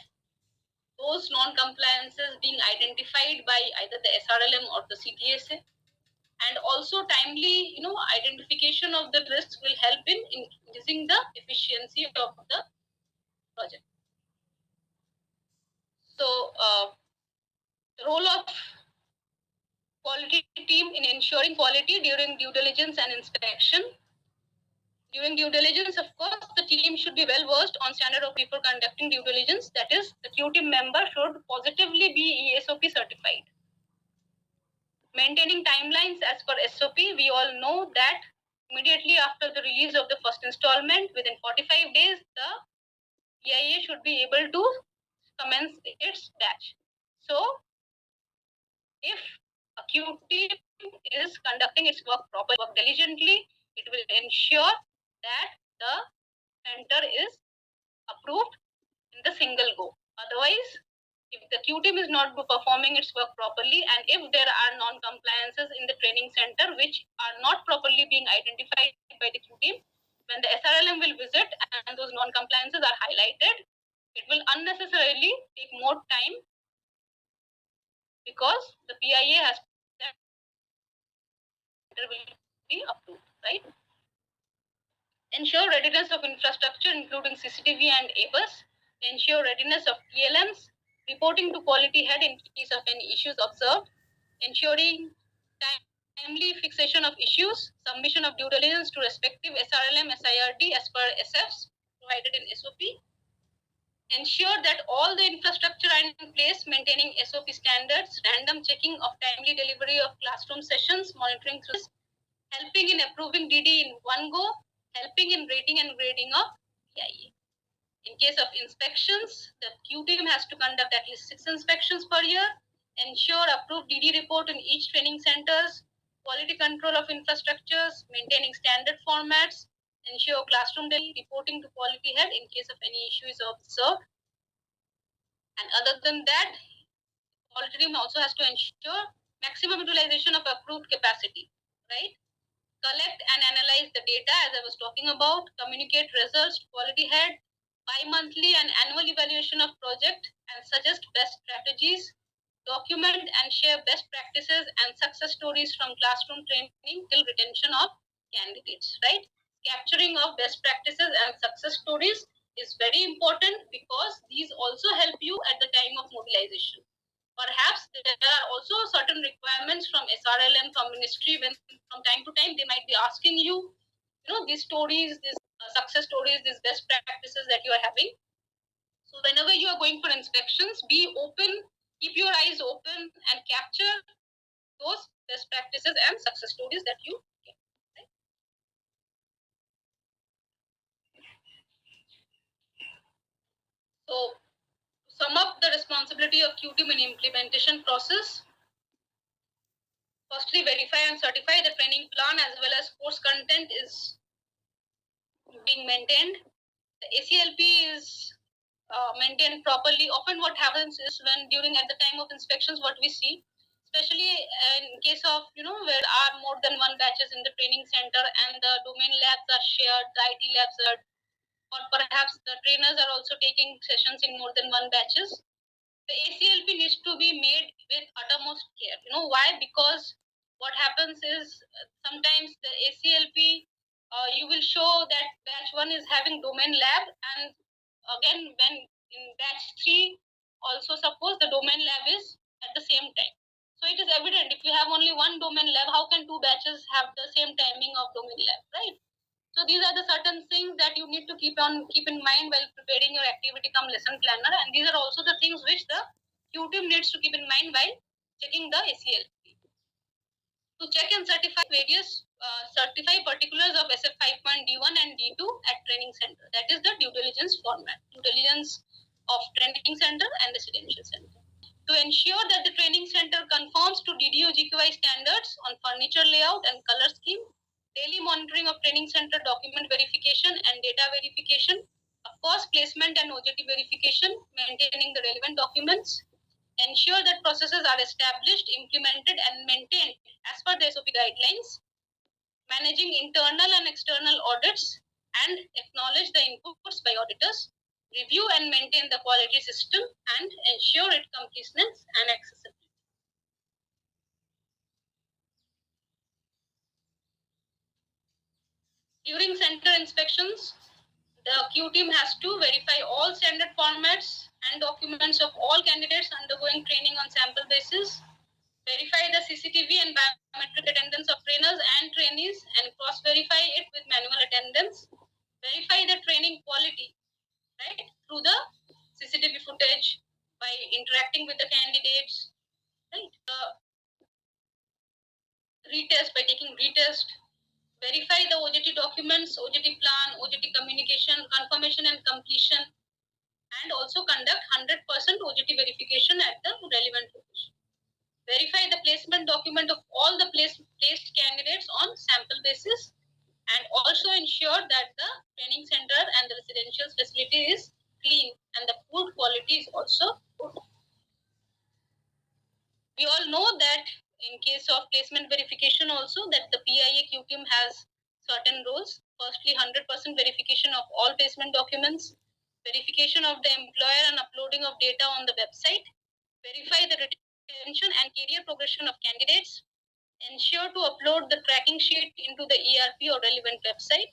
those non-compliances being identified by either the SRLM or the CTSA, and also timely identification of the risks will help in increasing the efficiency of the project. So the role of quality team in ensuring quality during due diligence and inspection. During due diligence, of course, the team should be well versed on standard of before conducting due diligence. That is, the Q team member should positively be ESOP certified. Maintaining timelines as per SOP, we all know that immediately after the release of the first installment, within 45 days, the PIA should be able to commence its batch. So, if a Q team is conducting its work properly, work diligently, it will ensure that the center is approved in the single go. Otherwise, if the Q team is not performing its work properly, and if there are non-compliances in the training center which are not properly being identified by the Q team, when the SRLM will visit and those non-compliances are highlighted, it will unnecessarily take more time because the PIA has will be approved, right? Ensure readiness of infrastructure including CCTV and ABUS. Ensure readiness of TLMs. Reporting to quality head in case of any issues observed. Ensuring timely fixation of issues. Submission of due diligence to respective SRLM, SIRD as per SFs provided in SOP. Ensure that all the infrastructure are in place, maintaining SOP standards, random checking of timely delivery of classroom sessions, monitoring through helping in approving DD in one go, helping in rating and grading of PIA. In case of inspections, the Q team has to conduct at least 6 inspections per year, ensure approved DD report in each training centers, quality control of infrastructures, maintaining standard formats, ensure classroom daily reporting to quality head in case of any issue is observed. And other than that, quality team also has to ensure maximum utilization of approved capacity, right? Collect and analyze the data as I was talking about, communicate results to quality head, bi-monthly and annual evaluation of project and suggest best strategies, document and share best practices and success stories from classroom training till retention of candidates, right? Capturing of best practices and success stories is very important because these also help you at the time of mobilization. Perhaps there are also certain requirements from SRLM, from ministry, when from time to time they might be asking you, these stories, these success stories, these best practices that you are having. So whenever you are going for inspections, be open, keep your eyes open and capture those best practices and success stories that you get. Right? So to sum up the responsibility of Q team in implementation process, firstly, verify and certify the training plan as well as course content is being maintained. The ACLP is maintained properly. Often what happens is when during at the time of inspections, what we see, especially in case of, where there are more than one batches in the training center and the domain labs are shared, the IT labs are, or perhaps the trainers are also taking sessions in more than one batches. The ACLP needs to be made with uttermost care. Why? Because what happens is sometimes the ACLP, you will show that batch 1 is having domain lab, and again when in batch 3 also suppose the domain lab is at the same time. So it is evident if you have only one domain lab, how can two batches have the same timing of domain lab, right? So these are the certain things that you need to keep in mind while preparing your activity come lesson planner, and these are also the things which the Q team needs to keep in mind while checking the ACLP. To check and certify various certify particulars of SF 5.D1 and D2 at training center. That is the due diligence format. Due diligence of training center and residential center. To ensure that the training center conforms to DDU GKY standards on furniture layout and color scheme, daily monitoring of training center document verification and data verification, of course placement and OJT verification, maintaining the relevant documents, ensure that processes are established, implemented and maintained as per the SOP guidelines, managing internal and external audits and acknowledge the inputs by auditors, review and maintain the quality system and ensure its completeness and accessibility. During center inspections, the Q team has to verify all standard formats and documents of all candidates undergoing training on sample basis, verify the CCTV and biometric attendance of trainers and trainees and cross-verify it with manual attendance, verify the training quality, right, through the CCTV footage, by interacting with the candidates, right, retest by taking retest, verify the OJT documents, OJT plan, OJT communication, confirmation and completion, and also conduct 100% OJT verification at the relevant location. verify the placement document of all the placed candidates on sample basis, and also ensure that the training center and the residential facility is clean and the food quality is also good. We all know that in case of placement verification also that the PIA Q team has certain roles. Firstly, 100% verification of all placement documents, verification of the employer and uploading of data on the website, verify the retention and career progression of candidates, ensure to upload the tracking sheet into the ERP or relevant website,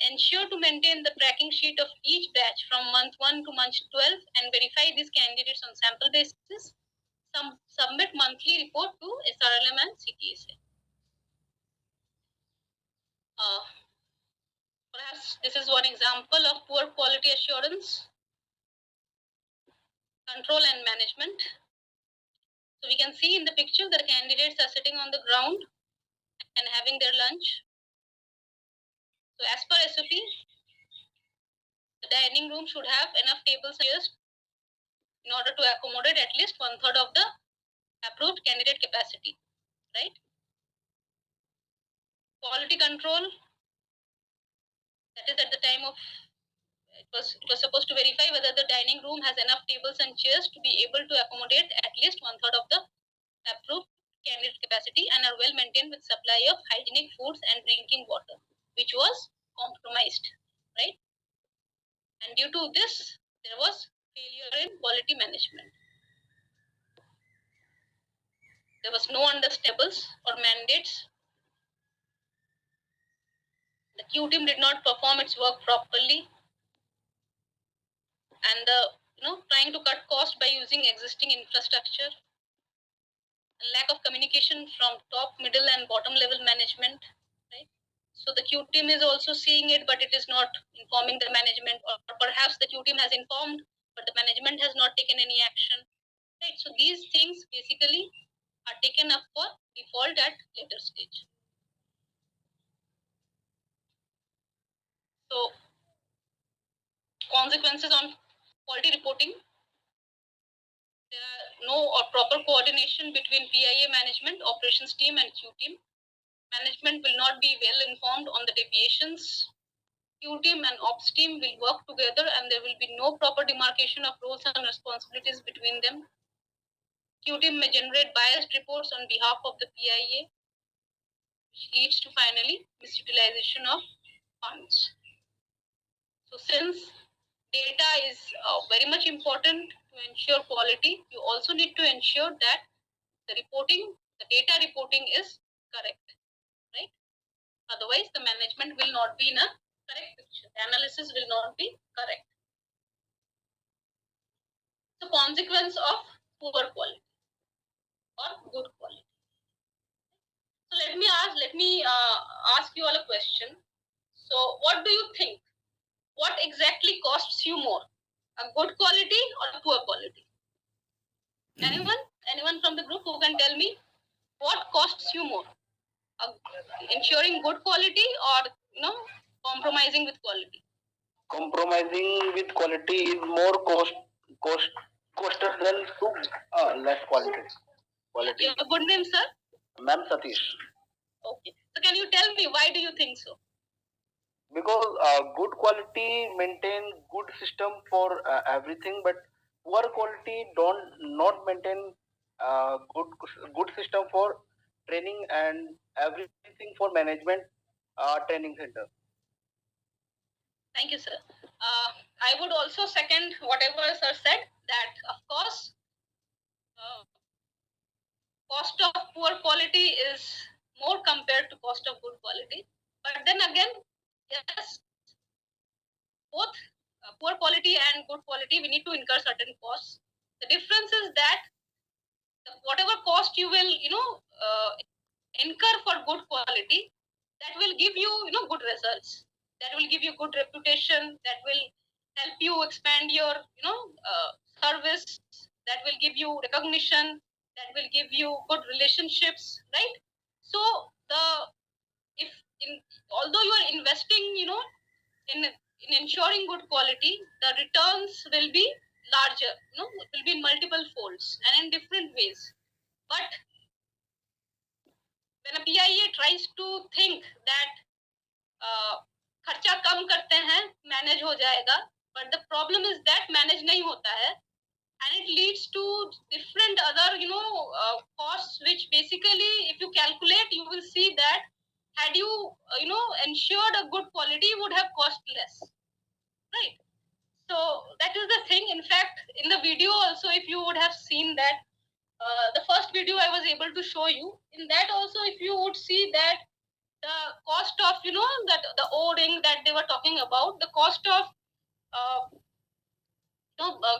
ensure to maintain the tracking sheet of each batch from month 1 to month 12 and verify these candidates on sample basis, submit monthly report to SRLM and CTSA. Perhaps this is one example of poor quality assurance, control and management. So we can see in the picture the candidates are sitting on the ground and having their lunch. So as per SOP, the dining room should have enough tables and chairs in order to accommodate at least 1/3 of the approved candidate capacity, right? Quality control, that is at the time of it was supposed to verify whether the dining room has enough tables and chairs to be able to accommodate at least 1/3 of the approved candidate capacity and are well maintained with supply of hygienic foods and drinking water, which was compromised, right? And due to this, there was failure in quality management. There was no understables or mandates. The Q team did not perform its work properly, and trying to cut cost by using existing infrastructure, and lack of communication from top, middle, and bottom level management, right? So the Q team is also seeing it, but it is not informing the management, or perhaps the Q team has informed, but the management has not taken any action, right? So these things basically are taken up for default at later stage. So consequences on quality reporting. There are no or proper coordination between PIA management, operations team, and Q team. Management will not be well informed on the deviations. Q team and ops team will work together and there will be no proper demarcation of roles and responsibilities between them. Q team may generate biased reports on behalf of the PIA, which leads to finally misutilization of funds. So since data is very much important to ensure quality, you also need to ensure that the data reporting is correct, right? Otherwise, the management will not be in a correct picture. The analysis will not be correct. The consequence of poor quality or good quality. So let me ask you all a question. So what do you think? What exactly costs you more, a good quality or a poor quality? Anyone from the group who can tell me what costs you more, ensuring good quality or compromising with quality? Compromising with quality is more costly than to less quality. Your good name, sir? Ma'am Satish. Okay. So can you tell me why do you think so? Because good quality maintain good system for everything, but poor quality not maintain good system for training and everything for management training center. Thank you, sir. I would also second whatever sir said, that of course cost of poor quality is more compared to cost of good quality. But then again, yes, both poor quality and good quality, we need to incur certain costs. The difference is that whatever cost you will incur for good quality, that will give you good results, that will give you good reputation, that will help you expand your service, that will give you recognition, that will give you good relationships, right? So although you are investing in ensuring good quality, the returns will be larger, it will be multiple folds and in different ways. But when a PIA tries to think that खर्चा कम करते हैं manage हो जाएगा, but the problem is that manage नहीं होता है, and it leads to different other costs, which basically if you calculate you will see that had you ensured a good quality would have cost less, right? So that is the thing. In fact, in the video also, if you would have seen that the first video I was able to show you, in that also if you would see that the cost of that the o-ring that they were talking about, the cost of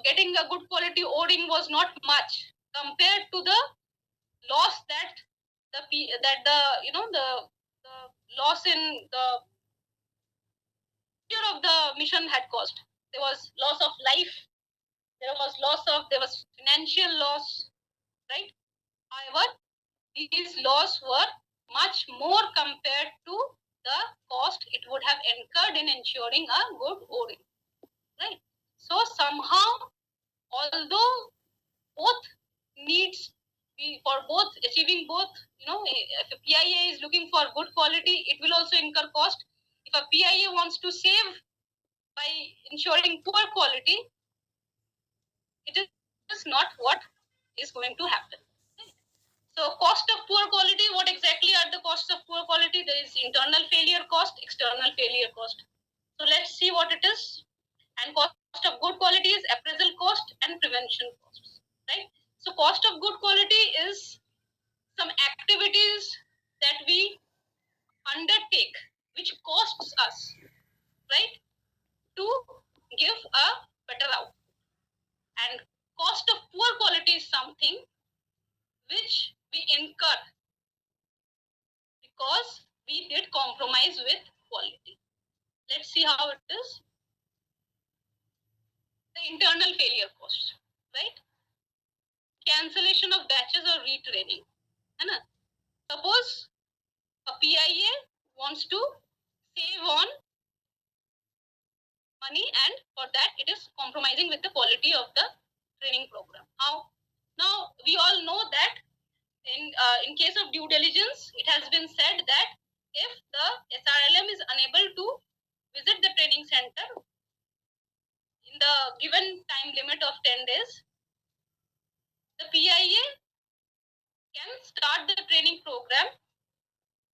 getting a good quality o-ring was not much compared to the loss that the loss in the year of the mission had caused. There was loss of life, there was financial loss, right? However, these loss were much more compared to the cost it would have incurred in ensuring a good o-ring, right? So somehow, although both needs for both achieving both, if a PIA is looking for good quality, it will also incur cost. If a PIA wants to save by ensuring poor quality, it is not what is going to happen. So cost of poor quality, what exactly are the costs of poor quality? There is internal failure cost, external failure cost. So let's see what it is. And cost of good quality is appraisal cost and prevention costs, right? So cost of good quality is some activities that we undertake which costs us, right, to give a better outcome. And cost of poor quality is something which we incur because we did compromise with quality. Let's see how it is. The internal failure cost, right? Cancellation of batches or retraining. Suppose a PIA wants to save on money, and for that it is compromising with the quality of the training program. How? Now we all know that in case of due diligence, it has been said that if the SRLM is unable to visit the training center in the given time limit of 10 days, the PIA can start the training program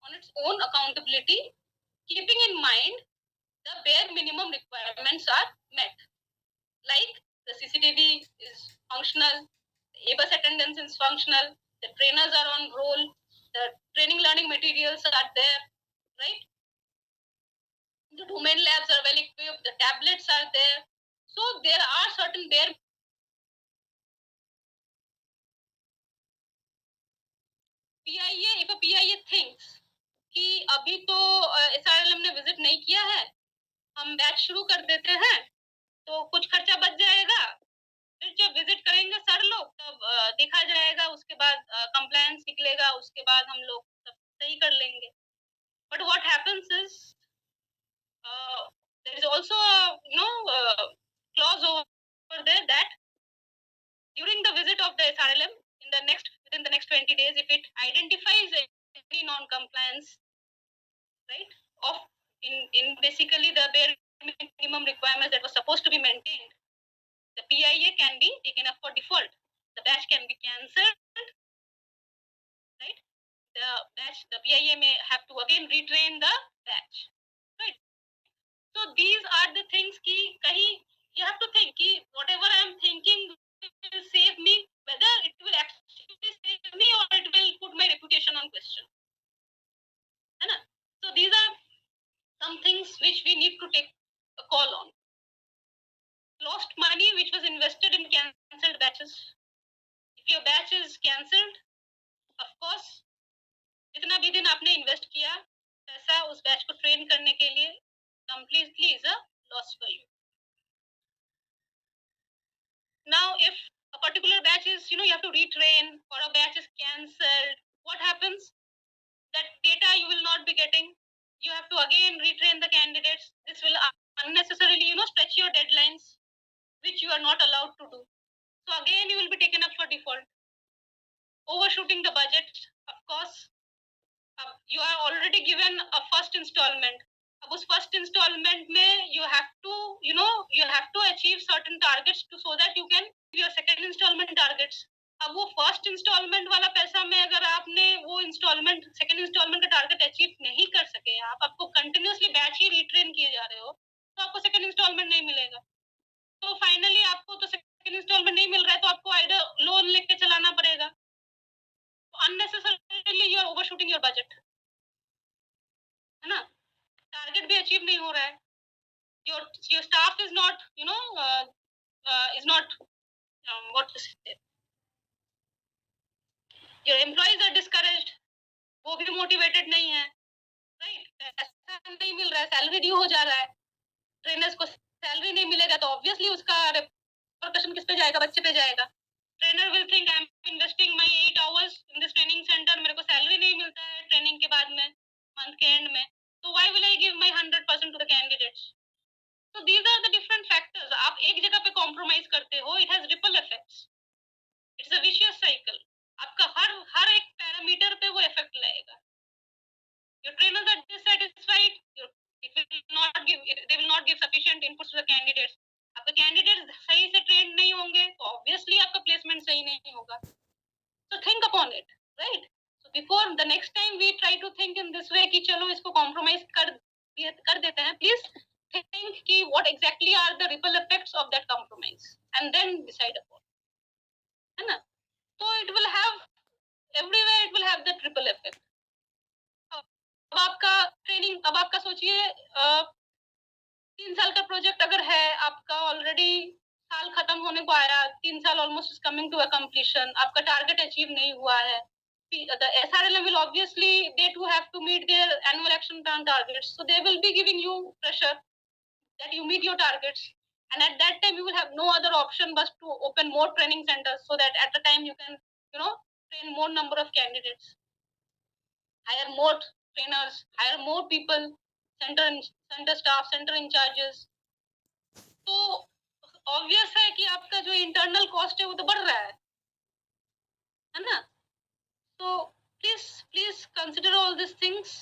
on its own accountability, keeping in mind the bare minimum requirements are met, like the CCTV is functional, the ABUS attendance is functional, the trainers are on roll, the training learning materials are there, right? The domain labs are well equipped, the tablets are there. So there are certain bare PIA, if a PIA thinks कि अभी तो SRLM ने visit नहीं किया है, हम batch शुरू कर देते हैं तो कुछ खर्चा बच जाएगा, फिर जब विजिट करेंगे सर लोग तब देखा जाएगा, उसके बाद कंप्लायंस निकलेगा, उसके बाद हम लोग सब सही कर लेंगे. But what happens is there is also a clause over there that during the visit of the SRLM within the next 20 days, if it identifies any non-compliance, right, of in basically the bare minimum requirements that was supposed to be maintained, the PIA can be taken up for default. The batch can be cancelled, right? The PIA may have to again retrain the batch, right? So these are the things you have to think whatever I am thinking will save me, whether it will actually save me or it will put my reputation on question. So these are some things which we need to take a call on. Lost money which was invested in cancelled batches. If your batch is cancelled, of course जितना भी दिन आपने invest किया पैसा उस batch को train करने के लिए completely is a loss for you. Now if a particular batch is you have to retrain or a batch is cancelled, what happens? That data you will not be getting. You have to again retrain the candidates. This will unnecessarily stretch your deadlines, which you are not allowed to do. So again you will be taken up for default. Overshooting the budget, of course, अब you are already given a first installment. अब उस first installment में you have to achieve certain targets to so that you can your second installment targets. अब वो first installment वाला पैसा में अगर आपने वो installment second installment का target achieve नहीं कर सके, आपको continuously batch ही retrain किए जा रहे हो, तो आपको second installment नहीं मिलेगा. तो फाइनली आपको तो सेकंड इंस्टॉलमेंट नहीं मिल रहा है, तो आपको आइडर लोन लेके चलाना पड़ेगा. Unnecessarily you are overshooting your budget, है ना. टारगेट भी अचीव नहीं हो रहा है. Your staff is not what to say, your employees are discouraged, वो भी मोटिवेटेड नहीं है, राइट. पैसा नहीं मिल रहा है, सैलरी ड्यू हो जा रहा है, ट्रेनर्स को सैलरी नहीं मिलेगा तो ऑब्वियसली उसका रिपरकशन किस पे जाएगा, बच्चे पे जाएगा. Trainer will think I am investing my 8 hours in this training centre, मेरे को सैलरी नहीं मिलता है ट्रेनिंग के बाद में, मंथ के एंड में, तो why will I give my 100% to the candidates. So these are the different factors. आप एक जगह पे कॉम्प्रोमाइज करते हो, it has ripple effects. It's a vicious cycle. आपका हर एक पैरामीटर पे वो इफेक्ट लाएगा. Your trainers are dissatisfied. They will not give sufficient inputs to the candidates. आपके कैंडिडेट्स सही से ट्रेन नहीं होंगे तो ऑब्वियसली आपका प्लेसमेंट सही नहीं होगा. So think upon it, right? So before the next time we try to think in this way कि चलो इसको compromise कर देते हैं, please think कि what exactly are the ripple effects of that compromise and then decide upon, है ना. So it will have everywhere, it will have that ripple effect. अब आपका सोचिए 3 साल का प्रोजेक्ट अगर है आपका, ऑलरेडी साल खत्म होने को आया, 3 साल almost is coming to a completion, आपका टारगेट अचीव नहीं हुआ है. The SRLM will obviously, they too have to meet their annual action plan targets, so they will be giving you pressure that you meet your targets, and at that time you will have no other option but to open more training centers so that at the time you can train more number of candidates, hire more trainers, hire more people, center staff, center in charges. तो obvious है कि आपका जो internal cost है वो तो बढ़ रहा है ना. So please consider all these things,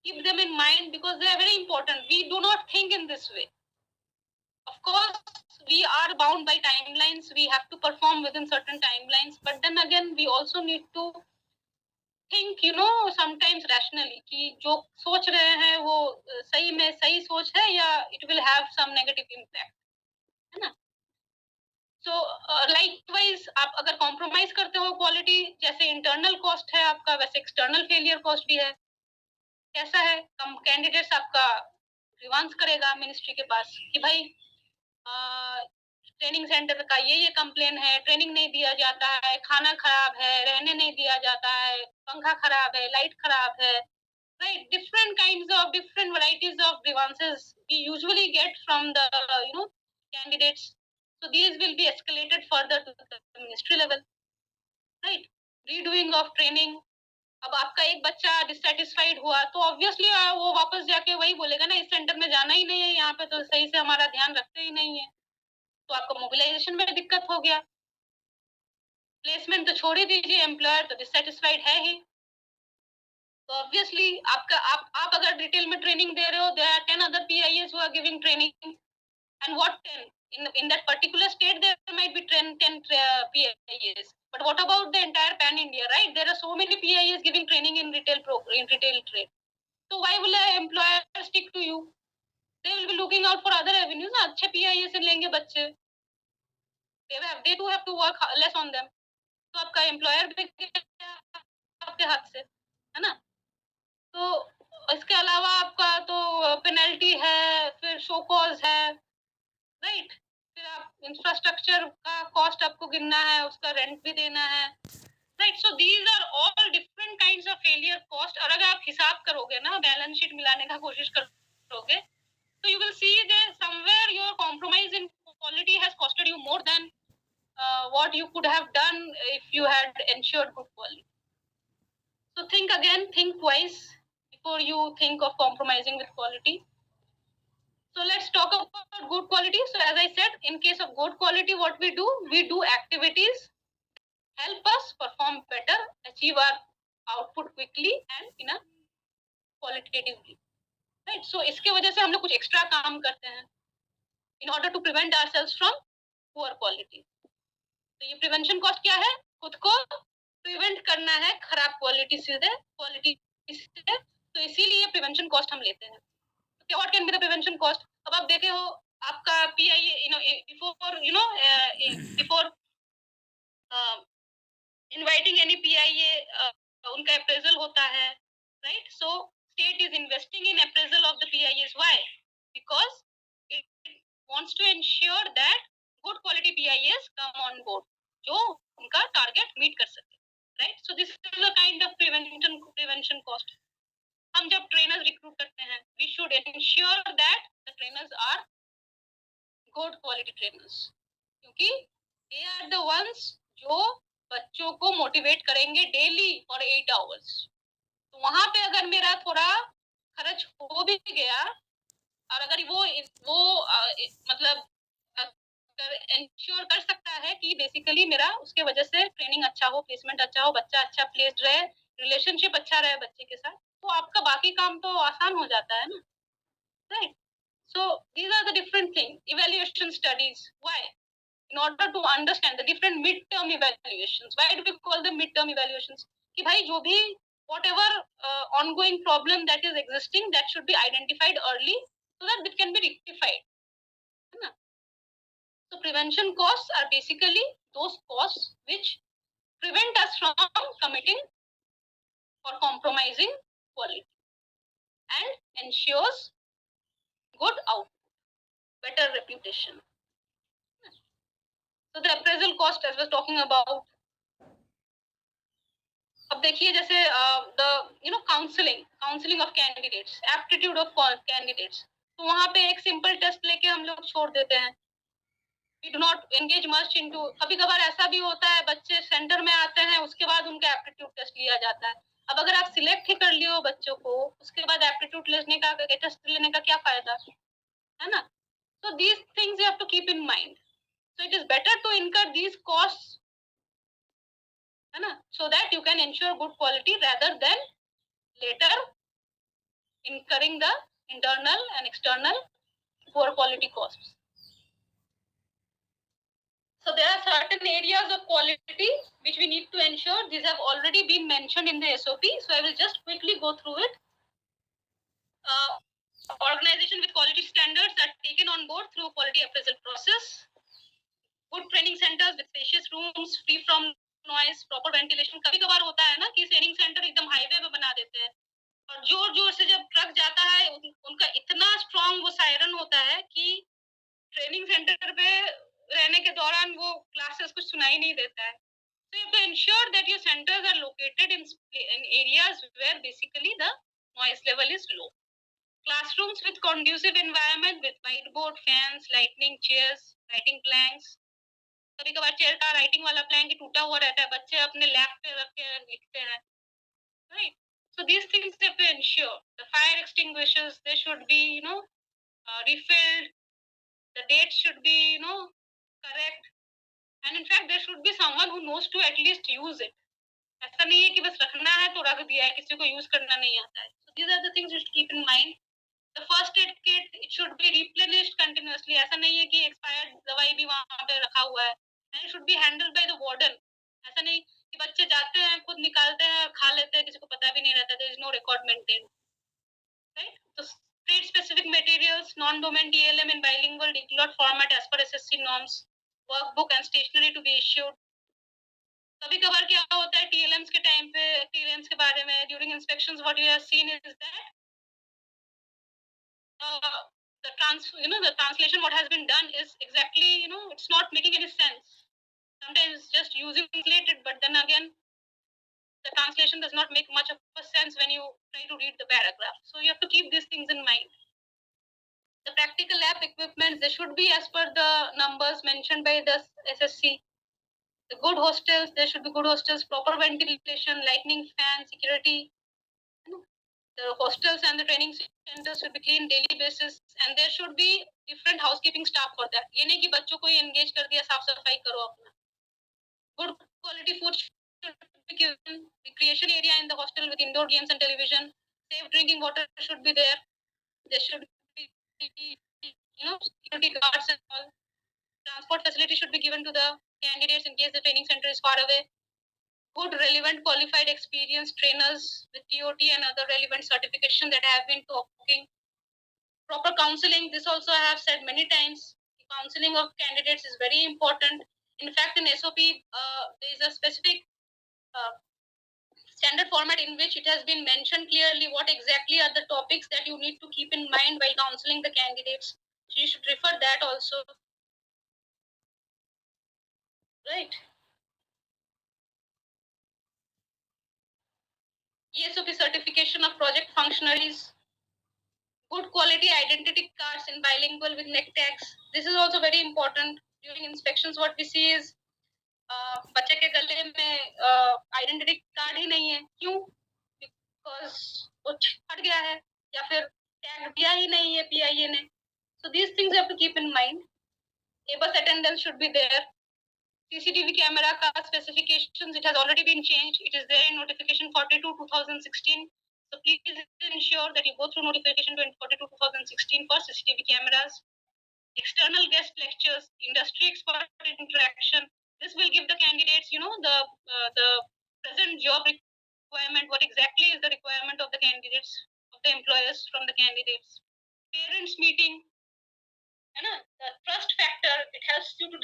keep them in mind because they are very important. We do not think in this way. Of course we are bound by timelines, we have to perform within certain timelines, but then again we also need to think sometimes rationally कि जो सोच रहे हैं वो सही में सही सोच है या it will have some negative impact, है ना. So likewise आप अगर कॉम्प्रोमाइज करते हो क्वालिटी, जैसे इंटरनल कॉस्ट है आपका, वैसे एक्सटर्नल फेलियर कॉस्ट भी है. कैसा है, कम कैंडिडेट्स आपका रिवांस करेगा मिनिस्ट्री के पास कि भाई ट्रेनिंग सेंटर का ये कंप्लेन है, ट्रेनिंग नहीं दिया जाता है, खाना खराब है, रहने नहीं दिया जाता है, पंखा खराब है, लाइट खराब है, right? Different kinds of different varieties of grievances we usually get from the candidates. So these will be escalated further to the ministry level, right? Redoing of training. अब आपका एक बच्चा डिससेटिस्फाइड हुआ तो ऑब्वियसली वो वापस जाके वही बोलेगा ना, इस सेंटर में जाना ही नहीं है, यहाँ पे तो सही से हमारा ध्यान रखते ही नहीं है, तो आपको मोबिलाइजेशन में दिक्कत हो गया. प्लेसमेंट तो छोड़ ही दीजिए, एम्प्लॉयर तो डिससेटिस्फाइड है ही. तो ऑब्वियसली आप अगर डिटेल में ट्रेनिंग दे रहे हो, there are 10 other PIAs who are giving training, and what 10 in that particular state there might be 10 PIAs, but what about the entire pan India, right? There are so many PIAs giving training in retail trade, so why will an employer stick to you? They will be looking out for other avenues. अच्छे PIA से लेंगे बच्चे, they do have to work less on them, तो आपका employer भी आपके हाथ से, है ना. तो इसके अलावा आपका तो पेनल्टी है, फिर शो कॉज है, राइट. फिर आप इंफ्रास्ट्रक्चर का कॉस्ट आपको गिनना है, उसका रेंट भी देना है, right. So these are all different kinds of failure cost. और अगर आप हिसाब करोगे ना, बैलेंस शीट मिलाने का कोशिश करोगे, तो you will see there somewhere your compromise in quality has costed you more than what you could have done if you had ensured good quality. So think again, think twice before you think of compromising with quality. So let's talk about good quality. So as I said, in case of good quality, what we do activities help us perform better, achieve our output quickly and in a qualitatively, right? So इसके वजह से हम लोग कुछ extra काम करते हैं in order to prevent ourselves from poor quality. तो ये प्रिवेंशन कॉस्ट क्या है? खुद को प्रिवेंट करना है खराब क्वालिटी से, तो इसीलिए प्रिवेंशन कॉस्ट हम लेते हैं. What can be the prevention cost? अब आप देखे हो आपका PIA, before inviting any PIA, उनका appraisal होता है, right? So state is investing in appraisal of the PIAs. Why? Because it wants to ensure that good quality PIAs come on board, जो उनका target meet कर सके, right? So this is a kind of prevention cost. हम जब trainers recruit करते हैं, we should ensure that the trainers are good quality trainers, क्योंकि they are the ones जो बच्चों को मोटिवेट करेंगे डेली फॉर 8 आवर्स. तो वहां पे अगर मेरा थोड़ा खर्च हो भी गया और अगर वो मतलब इंश्योर कर सकता है कि बेसिकली मेरा उसके वजह से ट्रेनिंग अच्छा हो, प्लेसमेंट अच्छा हो, बच्चा अच्छा प्लेस्ड रहे, रिलेशनशिप अच्छा रहे बच्चे के साथ, तो आपका बाकी काम तो आसान हो जाता है ना, right? So these are the different things. Evaluation studies. Why? In order to understand the different midterm evaluations. Why do we call them midterm evaluations? कि भाई जो भी whatever ongoing problem that is existing, that should be identified early so that it can be rectified. है ना? So prevention costs are basically those costs which prevent us from committing or compromising quality and ensures good output, better reputation. So the appraisal cost, as I was talking about. अब देखिए जैसे the counseling of candidates, aptitude of candidates, तो वहाँ पे एक simple test लेके हम लोग छोड़ देते हैं. We do not engage much into. कभी कभार ऐसा भी होता है बच्चे सेंटर में आते हैं, उसके बाद उनका एप्टीट्यूड टेस्ट लिया जाता है. अब अगर आप सिलेक्ट ही कर लियो बच्चों को, उसके बाद एप्टीट्यूड लेने का टेस्ट लेने का क्या फायदा है ना? So these things you have to keep in mind. So it is better to incur these costs, है ना, so that you can ensure good quality rather than later incurring the internal and external poor quality costs. So there are certain areas of quality which we need to ensure. These have already been mentioned in the SOP, so I will just quickly go through it. Organization with quality standards are taken on board through quality appraisal process. Good training centers with spacious rooms, free from noise, proper ventilation. कभी कभार होता है ना कि training centre एकदम highway पे बना देते हैं और जोर जोर से जब ट्रक जाता है उनका इतना स्ट्रॉन्ग वो सायरन होता है कि ट्रेनिंग सेंटर पे रहने के दौरान वो क्लासेस कुछ सुनाई नहीं देता है. So you have to ensure that your centers are located in areas where basically the noise level is low. Classrooms with conducive environment with whiteboard, fans, lighting, chairs, writing planks. कभी कभार chair का writing वाला Planck टूटा हुआ रहता है, बच्चे अपने लैप पे रख के लिखते हैं, right? So these things they have to ensure. The fire extinguishers, they should be, refilled. The dates should be, correct. And in fact, there should be someone who knows to at least use it. ऐसा नहीं है कि बस रखना है तो रख दिया है, किसी को यूज करना नहीं आता है. So these are the things you should keep in mind. The first aid kit, it should be replenished continuously. ऐसा नहीं है कि expired दवाई भी वहाँ पे रखा हुआ है. And it should be handled by the warden. ऐसा नहीं कि बच्चे जाते हैं खुद निकालते हैं खा लेते हैं, किसी को पता भी नहीं रहता. There is no record maintained. Right? So trade specific materials, non-domain TLM in bilingual declared format as per SSC norms, workbook and stationery to be issued. कभी कभार क्या होता है TLMs के टाइम पे, TLMs के बारे में during inspections what you have seen is that the translation what has been done is exactly, it's not making any sense. Sometimes it's just using translated, but then again the translation does not make much of a sense when you try to read the paragraph. So you have to keep these things in mind. The practical lab equipment, they should be as per the numbers mentioned by the SSC. The good hostels, there should be good hostels, proper ventilation, lightning fan, security. The hostels and the training centers should be clean daily basis, and there should be different housekeeping staff for that. ये नहीं कि बच्चों को engage कर दिया साफ सफाई करो अपना. Good quality food should be given. Recreation area in the hostel with indoor games and television. Safe drinking water should be there. There should be, security guards and all. Transport facility should be given to the candidates in case the training center is far away. Good, relevant, qualified, experienced trainers with TOT and other relevant certification that I have been talking. Proper counseling, this also I have said many times. The counseling of candidates is very important. In fact, in SOP, there is a specific standard format in which it has been mentioned clearly what exactly are the topics that you need to keep in mind while counseling the candidates. So you should refer that also. Right. ESOP certification of project functionaries. Good quality identity cards in bilingual with neck tags. This is also very important. During inspections, what we see is बच्चे के गले में identity card ही नहीं है. क्यों? Because वो फट गया है या फिर टैग दिया ही नहीं है PIA ने. So these things you have to keep in mind. bus attendance should be there. CCTV camera ka specifications, it has already been changed. It is there in notification 42/2016. So please ensure that you go through notification 42/2016 for CCTV cameras. External guest lectures, industry expert interaction. This will give the candidates, the present job requirement, what exactly is the requirement of the candidates, of the employers from the candidates. Parents meeting, the trust factor, it helps you to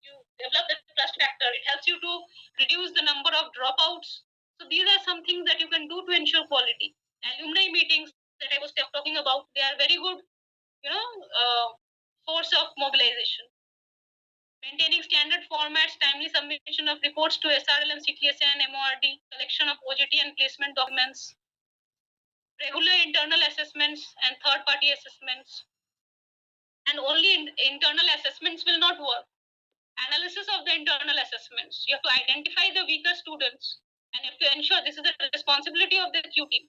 you develop the trust factor. It helps you to reduce the number of dropouts. So these are some things that you can do to ensure quality. Alumni meetings that I was talking about, they are very good, force of mobilization. Maintaining standard formats, timely submission of reports to SRLM, CTSA and MORD, collection of OJT and placement documents, regular internal assessments and third-party assessments. And only internal assessments will not work. Analysis of the internal assessments. You have to identify the weaker students and you have to ensure this is the responsibility of the Q team.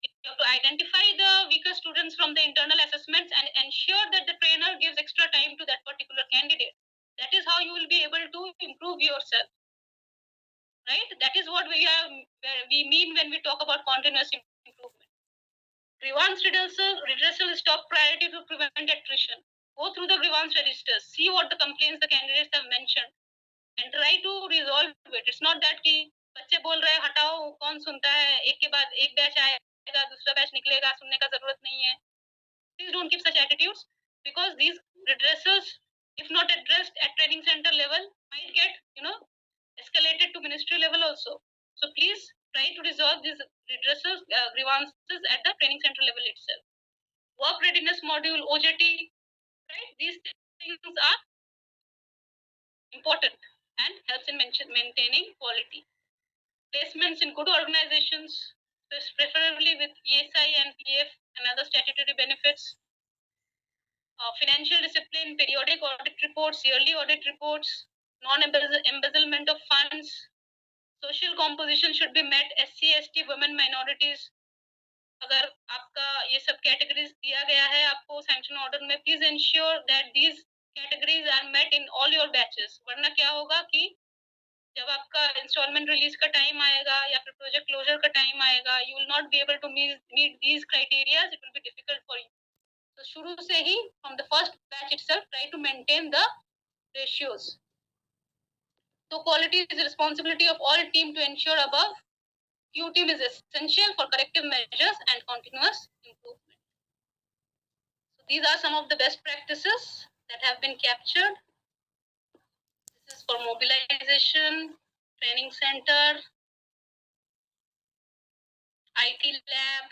You have to identify the weaker students from the internal assessments and ensure that the trainer gives extra time to that particular candidate. That is how you will be able to improve yourself. Right? That is what we mean when we talk about continuous improvement. Grievance redressal is top priority to prevent attrition. Go through the grievance registers, see what the complaints the candidates have mentioned, and try to resolve it. It's not that कि बच्चे बोल रहे हैं हटाओ, कौन सुनता है, एक के बाद एक बैच आएगा, दूसरा बैच निकलेगा, सुनने का जरूरत नहीं है. Please don't keep such attitudes, because these redressals, if not addressed at training center level, might get escalated to ministry level also. So please try to resolve these redressals, grievances at the training center level itself. Work readiness module, OJT, right? These things are important and helps in maintaining quality. Placements in good organizations, preferably with ESI and PF and other statutory benefits. Financial discipline, periodic audit reports, yearly audit reports, non-embezzlement of funds. Social composition should be met. SC, ST, women, minorities. अगर आपका ये सब categories दिया गया है आपको sanction order में, please ensure that these categories are met in all your batches. वरना क्या होगा कि जब आपका इंस्टॉलमेंट रिलीज का टाइम आएगा या फिर प्रोजेक्ट क्लोजर का टाइम आएगा, you will not be able to meet these criterias. It will be difficult for you. तो शुरू से ही from the first batch itself try to maintain the ratios. So quality is the responsibility of all team to ensure above. Q team is essential for corrective measures and continuous improvement. So these are some of the best practices that have been captured. This is for mobilization, training center, IT lab,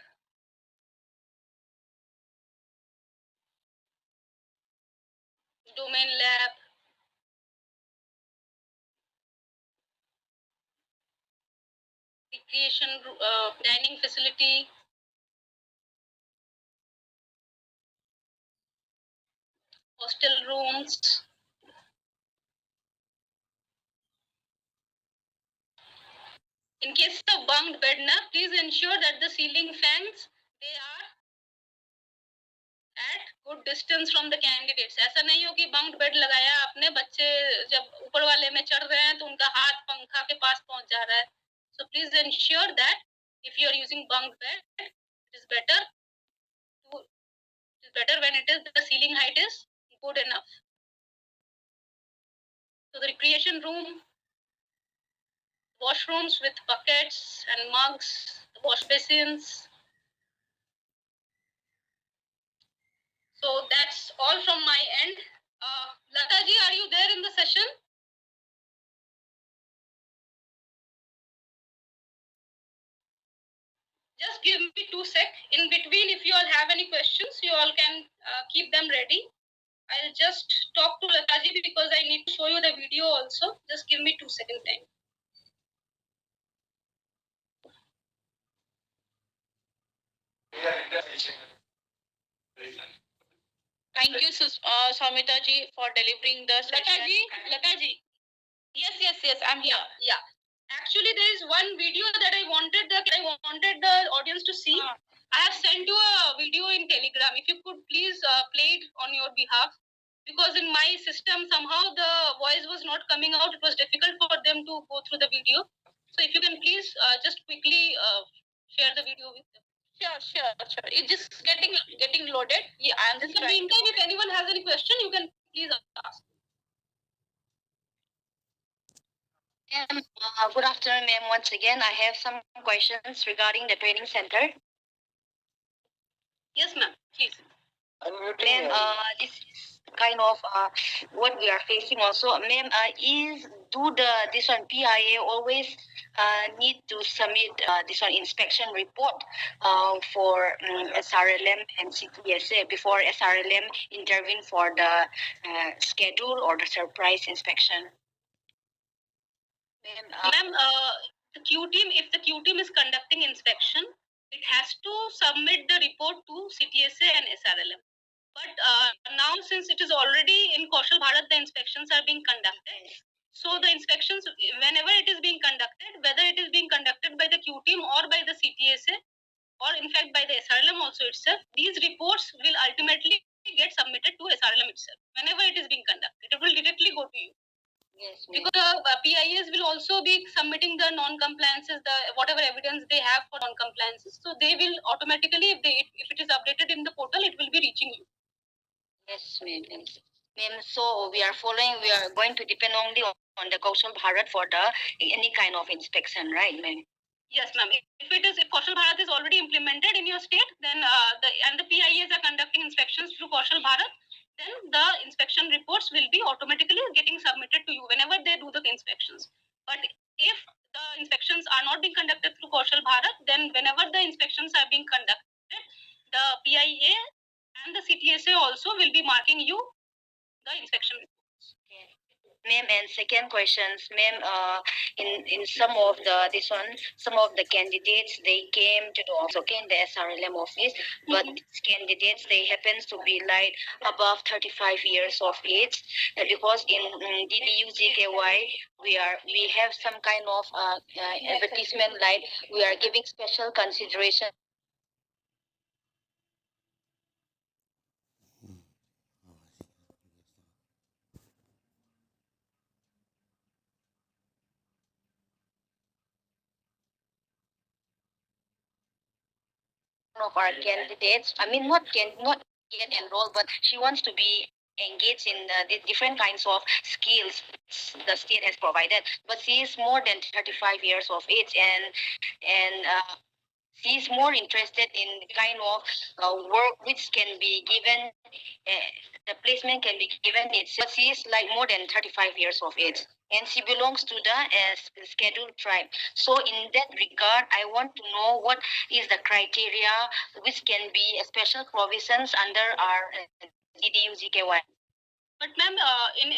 domain lab, recreation dining facility, hostel rooms. In case of bunked bed, please ensure that the ceiling fans, they are at good distance from the candidates. ऐसा नहीं हो कि bunked bed लगाया आपने, बच्चे जब ऊपर वाले में चढ़ रहे हैं तो उनका हाथ पंखा के पास पहुंच जा रहा है. So please ensure that if you are using bunked bed, It is better when the ceiling height is good enough. So the recreation room, washrooms with buckets and mugs, wash basins. So that's all from my end. Lataji, are you there in the session? Just give me 2 sec. In between, if you all have any questions, you all can keep them ready. I'll just talk to Lataji because I need to show you the video also. Just give me 2 second time. Thank you, Samita ji, for delivering the session. Lataji. Yes, I'm here. Yeah. Actually, there is one video that I wanted the audience to see. I have sent you a video in Telegram. If you could please play it on your behalf, because in my system somehow the voice was not coming out. It was difficult for them to go through the video. So if you can please just quickly share the video with them. Sure. It's just getting loaded. Yeah. I'm just In the meantime, if anyone has any question, you can please ask. Good afternoon, ma'am. Once again, I have some questions regarding the training center. Yes, ma'am. Please. Ma'am, this is kind of what we are facing also. Ma'am, this one PIA always need to submit this one inspection report for SRLM and CTSA before SRLM intervene for the schedule or the surprise inspection? Ma'am, the Q team, if the Q team is conducting inspection, it has to submit the report to CTSA and SRLM. But now, since it is already in Kaushal Bharat, the inspections are being conducted. So the inspections, whenever it is being conducted, whether it is being conducted by the Q team or by the CTSA, or in fact by the SRLM also itself, these reports will ultimately get submitted to SRLM itself. Whenever it is being conducted, it will directly go to you. Yes, because the PIAs will also be submitting the non-compliances, the whatever evidence they have for non-compliances. So they will automatically, if it is updated in the portal, it will be reaching you. Yes, ma'am. Ma'am, so we are going to depend only on the Kaushal Bharat for the any kind of inspection, right, ma'am? Yes, ma'am. If Kaushal Bharat is already implemented in your state, then the PIAs are conducting inspections through Kaushal Bharat, then the inspection reports will be automatically getting submitted to you whenever they do the inspections. But if the inspections are not being conducted through Kaushal Bharat, then whenever the inspections are being conducted, the PIA and the CTSA also will be marking you the inspection reports. Okay. Ma'am, and second questions, ma'am, in some of the candidates, they came to the office, okay, in the SRLM office, but these candidates, they happen to be like above 35 years of age, because in DDU GKY, we have some kind of advertisement, like we are giving special consideration of our candidates. I mean, not get enrolled, but she wants to be engaged in the different kinds of skills the state has provided. But she is more than 35 years of age, and she is more interested in kind of work which can be given. The placement can be given itself. She is like more than 35 years of age, and she belongs to the scheduled tribe. So in that regard, I want to know what is the criteria which can be special provisions under our DDU GKY. But ma'am, in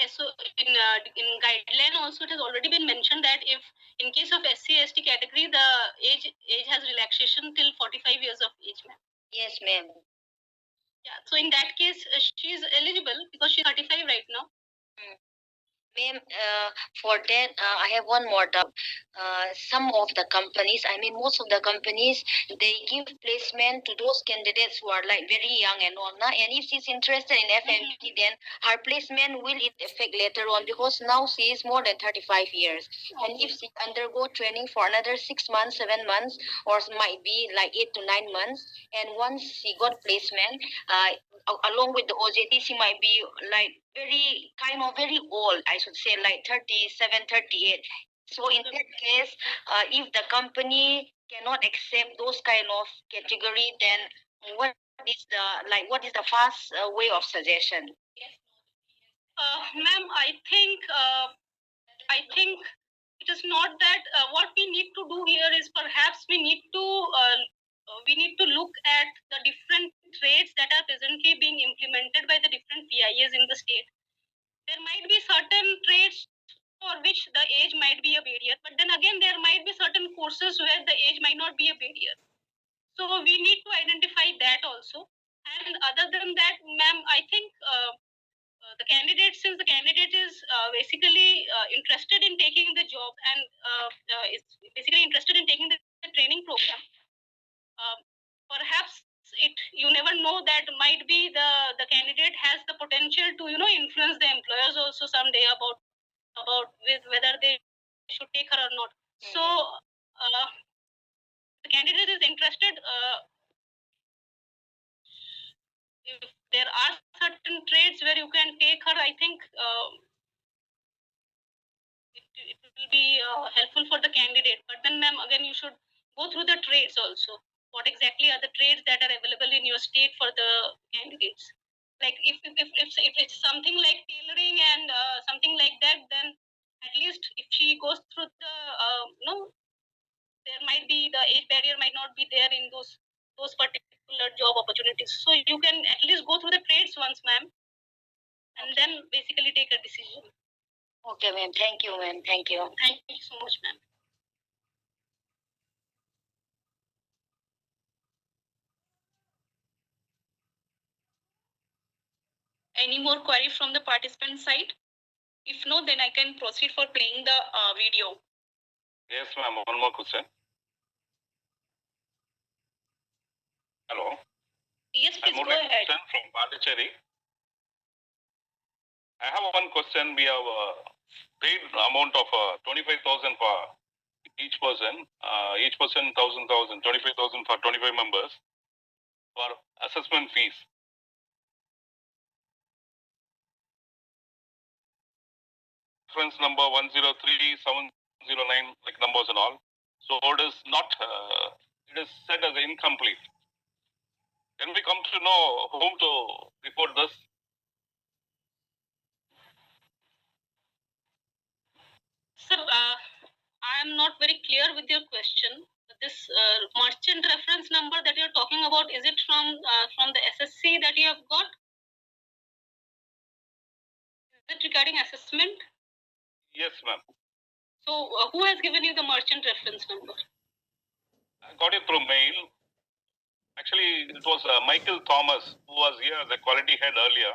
guideline also it has already been mentioned that if in case of SC/ST category, the age has relaxation till 45 years of age, ma'am. Yes, ma'am. Yeah. So in that case, she is eligible because she's 35 right now. Ma'am, for that, I have one more doubt. Some of the companies, I mean, most of the companies, they give placement to those candidates who are like very young and all. Now, and if she's interested in FMT, then her placement will in effect later on because now she is more than 35 years. And if she undergo training for another 6 months, 7 months, or might be like 8 to 9 months, and once she got placement, along with the OJT, she might be like very old, I should say, like 37, 38. So in that case, if the company cannot accept those kind of category, then what is the fast way of suggestion? Ma'am, I think it is not that what we need to do here is perhaps we need to look at the different trades that are presently being implemented by the different PIAs in the state. There might be certain trades for which the age might be a barrier, but then again there might be certain courses where the age might not be a barrier. So we need to identify that also. And other than that, ma'am, I think the candidate, since the candidate is basically interested in taking the job and is basically interested in taking the training program, uh, perhaps you never know, that might be the candidate has the potential to influence the employers also someday about whether they should take her or not. So the candidate is interested. If there are certain trades where you can take her, I think it will be helpful for the candidate. But then, ma'am, again, you should go through the trades also. What exactly are the trades that are available in your state for the candidates? Like if it's something like tailoring and something like that, then at least if she goes through the there might be the age barrier might not be there in those particular job opportunities. So you can at least go through the trades once, ma'am, and then basically take a decision. Okay, ma'am. Thank you, ma'am. Thank you. Thank you so much, ma'am. Any more query from the participant side? If no, then I can proceed for playing the video. Yes, ma'am. One more question. Hello. Yes, please I'm go ahead. from Pondicherry. I have one question. We have paid amount of 25,000 for each person. Each person 1,000, 25,000 for 25 members for assessment fees. Reference number 103-709, like numbers and all. So it is not. It is said as incomplete. Can we come to know whom to report this? Sir, I am not very clear with your question. This merchant reference number that you're talking about, is it from the SSC that you have got? Is it regarding assessment? Yes, ma'am. So who has given you the merchant reference number? I got it through mail. Actually, it was Michael Thomas, who was here as a quality head earlier.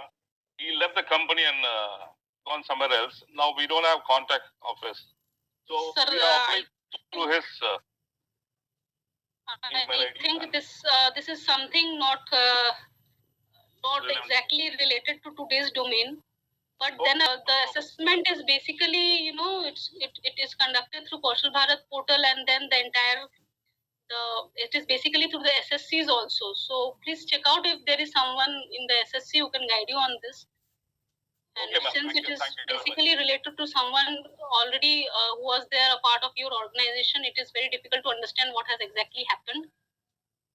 He left the company and gone somewhere else. Now we don't have contact of his. So Sir, we are applied through his. I think this is something not exactly related to today's domain. But then the assessment is basically, it is conducted through Kaushal Bharat portal, and then it is basically through the SSCs also. So please check out if there is someone in the SSC who can guide you on this. And Okay, since it is basically related to someone already who was there, a part of your organization, it is very difficult to understand what has exactly happened.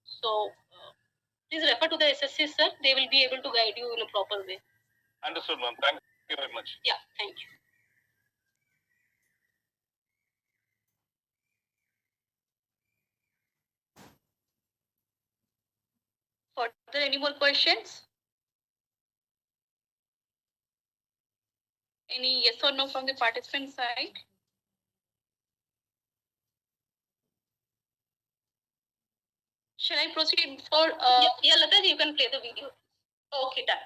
So please refer to the SSC, sir. They will be able to guide you in a proper way. Understood, ma'am. Thank you very much. Yeah, thank you. Further, any more questions? Any yes or no from the participant side? Shall I proceed for? Yeah, Lataji, you can play the video. Okay, done.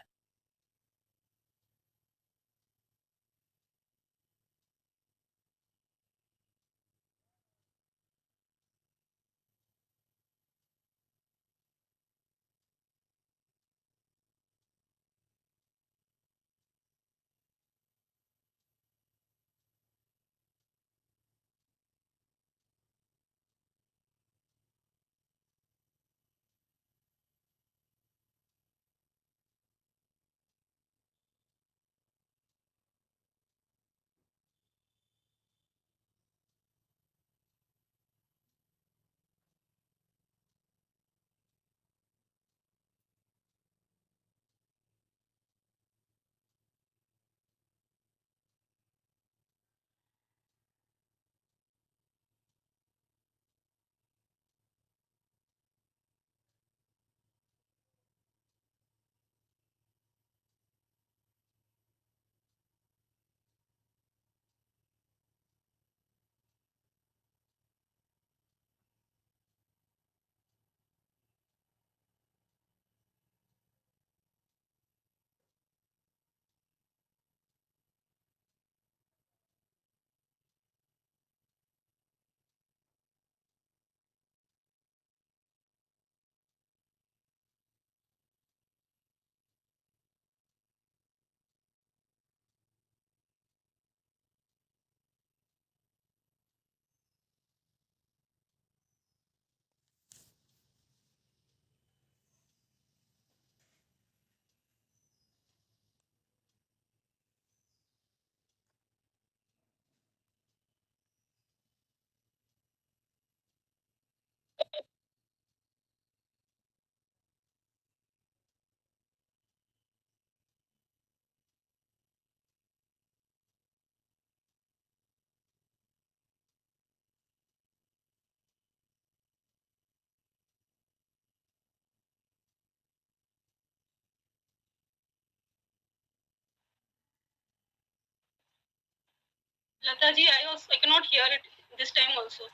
Lataji, I cannot hear it this time also.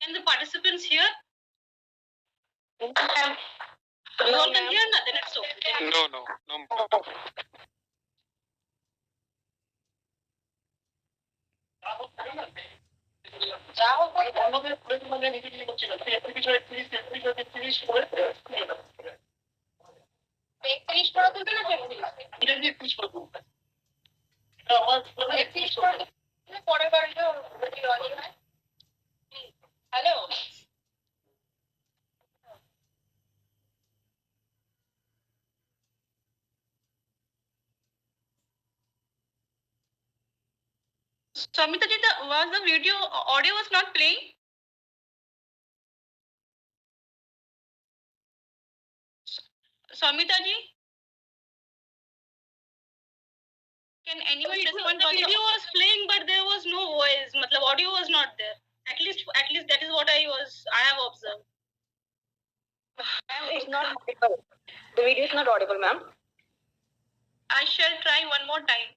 Can the participants hear? No, ma'am. You all can hear, then it's okay. No. Hello. Samita ji, was the video audio was not playing? Samita ji, can anyone respond? The video was playing, but there was no voice. Matlab, audio was not there. At least that is what I have observed. Ma'am, it's not audible. The video is not audible, ma'am. I shall try one more time.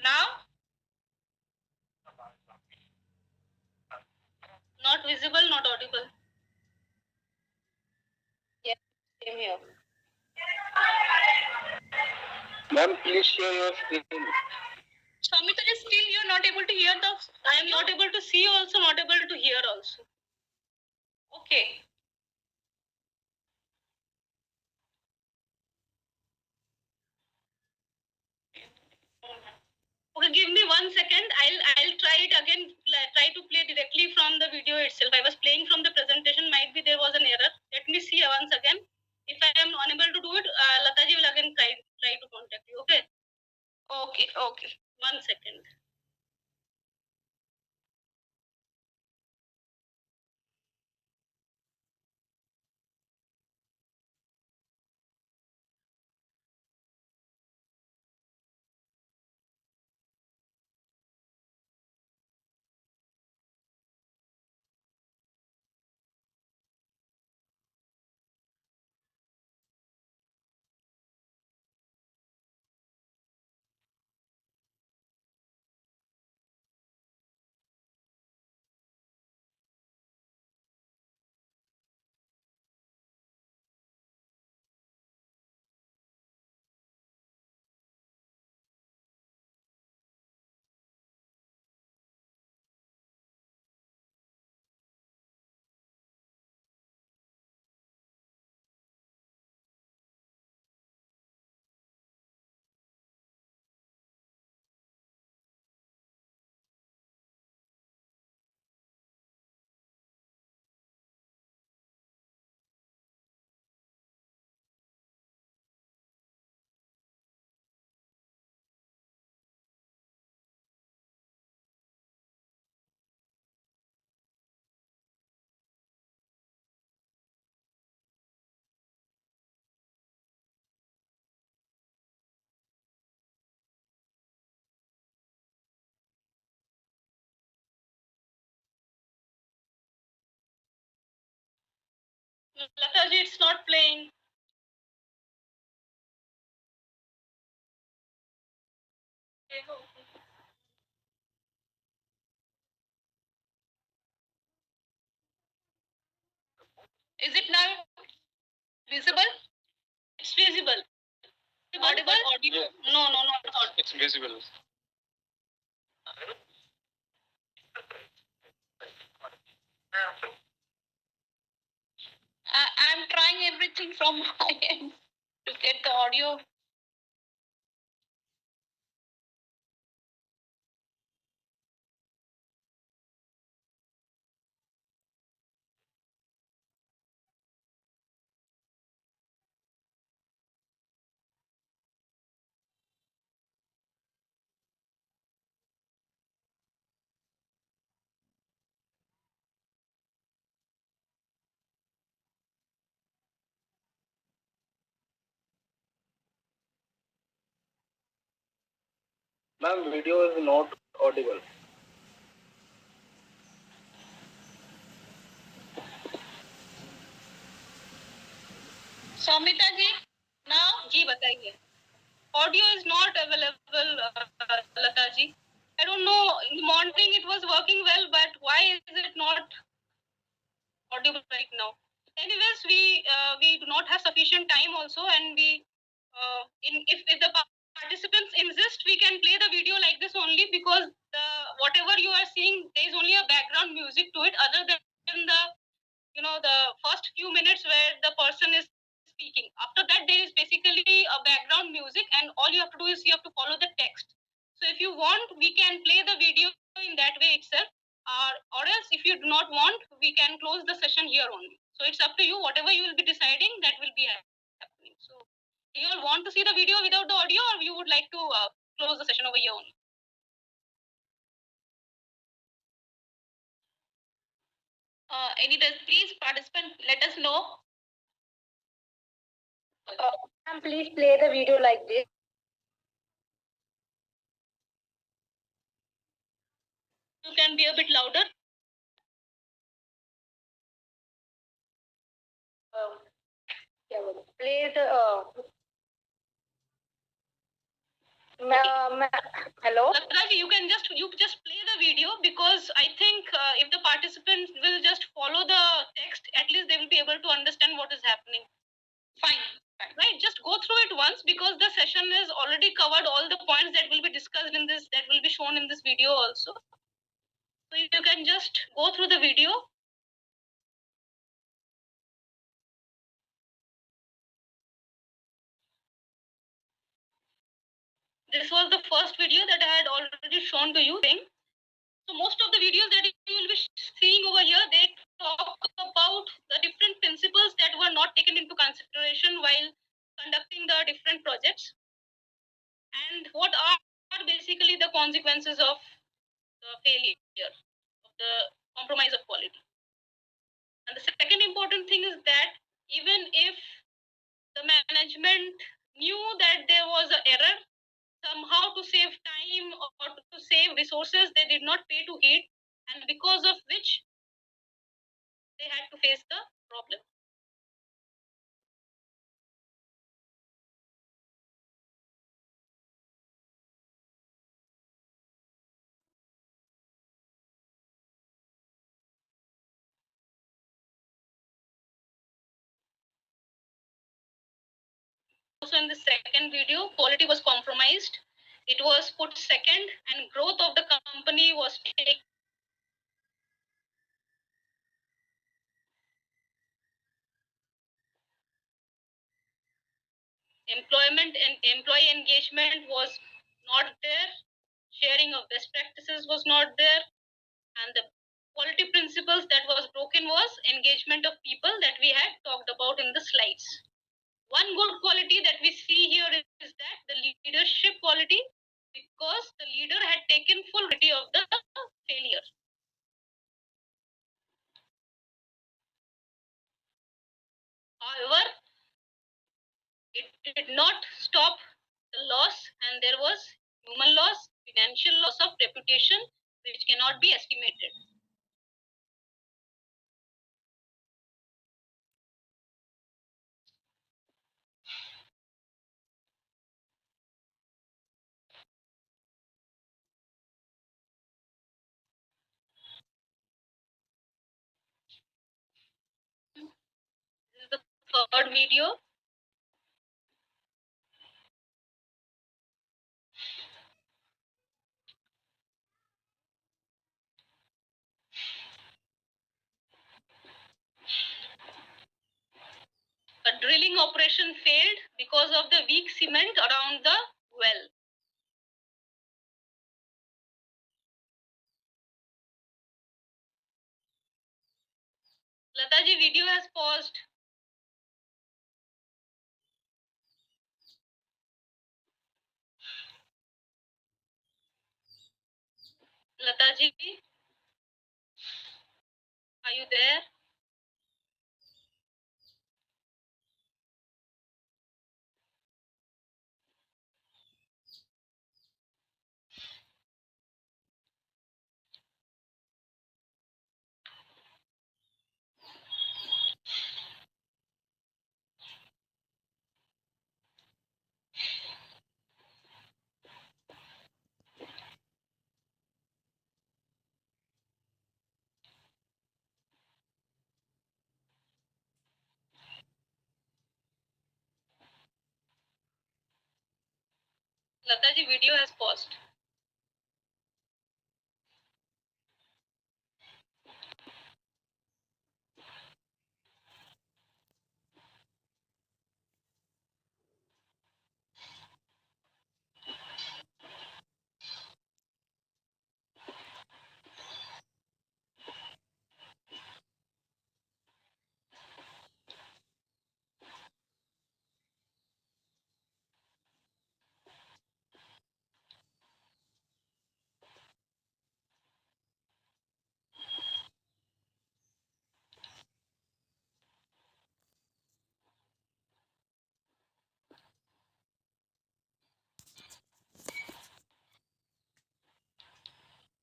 Now? Not visible, not audible. Yes, same here. Ma'am, please share your screen. Samita, still you are not able to hear I am not able to see also, not able to hear also. Okay. Okay, give me 1 second. I'll try it again. Try to play directly from the video itself. I was playing from the presentation. Might be there was an error. Let me see once again. If I am unable to do it, Lataji will again try to contact you. Okay. Okay. 1 second. Lataji, it's not playing. Is it now visible? It's visible. Audible? Audible? No, not audible. It's visible. I'm trying everything from my end to get the audio. Ma'am, video is not audible. Samita ji, now? Ji. जी बताइए. Audio is not available, Lata ji. I don't know. In the morning it was working well, but why is it not audible right now? Anyways, we do not have sufficient time also, and if the participants insist, we can play the video like this only, because whatever you are seeing, there is only a background music to it, other than the first few minutes where the person is speaking. After that, there is basically a background music, and all you have to do is you have to follow the text. So if you want, we can play the video in that way itself, or else if you do not want, we can close the session here only. So it's up to you. Whatever you will be deciding, that will be happening. So you all want to see the video without the audio, or you would like to close the session over here only? Any does please participant let us know. Ma'am, please play the video like this. You can be a bit louder. Play the. Hello. Latraji, you just play the video, because I think if the participants will just follow the text, at least they will be able to understand what is happening. Fine. Right, just go through it once, because the session is already covered all the points that will be discussed in this, that will be shown in this video also. So you can just go through the video. This was the first video that I had already shown to you. So most of the videos that you will be seeing over here, they talk about the different principles that were not taken into consideration while conducting the different projects, and what are basically the consequences of the failure, of the compromise of quality. And the second important thing is that even if the management knew that there was an error, somehow to save time or to save resources, they did not pay to heed, and because of which they had to face the problem. Also in the second video, quality was compromised. It was put second, and growth of the company was taken. Employment and employee engagement was not there. Sharing of best practices was not there. And the quality principles that was broken was engagement of people that we had talked about in the slides. One good quality that we see here is that the leadership quality, because the leader had taken full responsibility of the failure. However, it did not stop the loss, and there was human loss, financial loss of reputation, which cannot be estimated. This is the third video. A drilling operation failed because of the weak cement around the well. Lataji, video has paused. Lataji, are you there? Lataji, video has paused.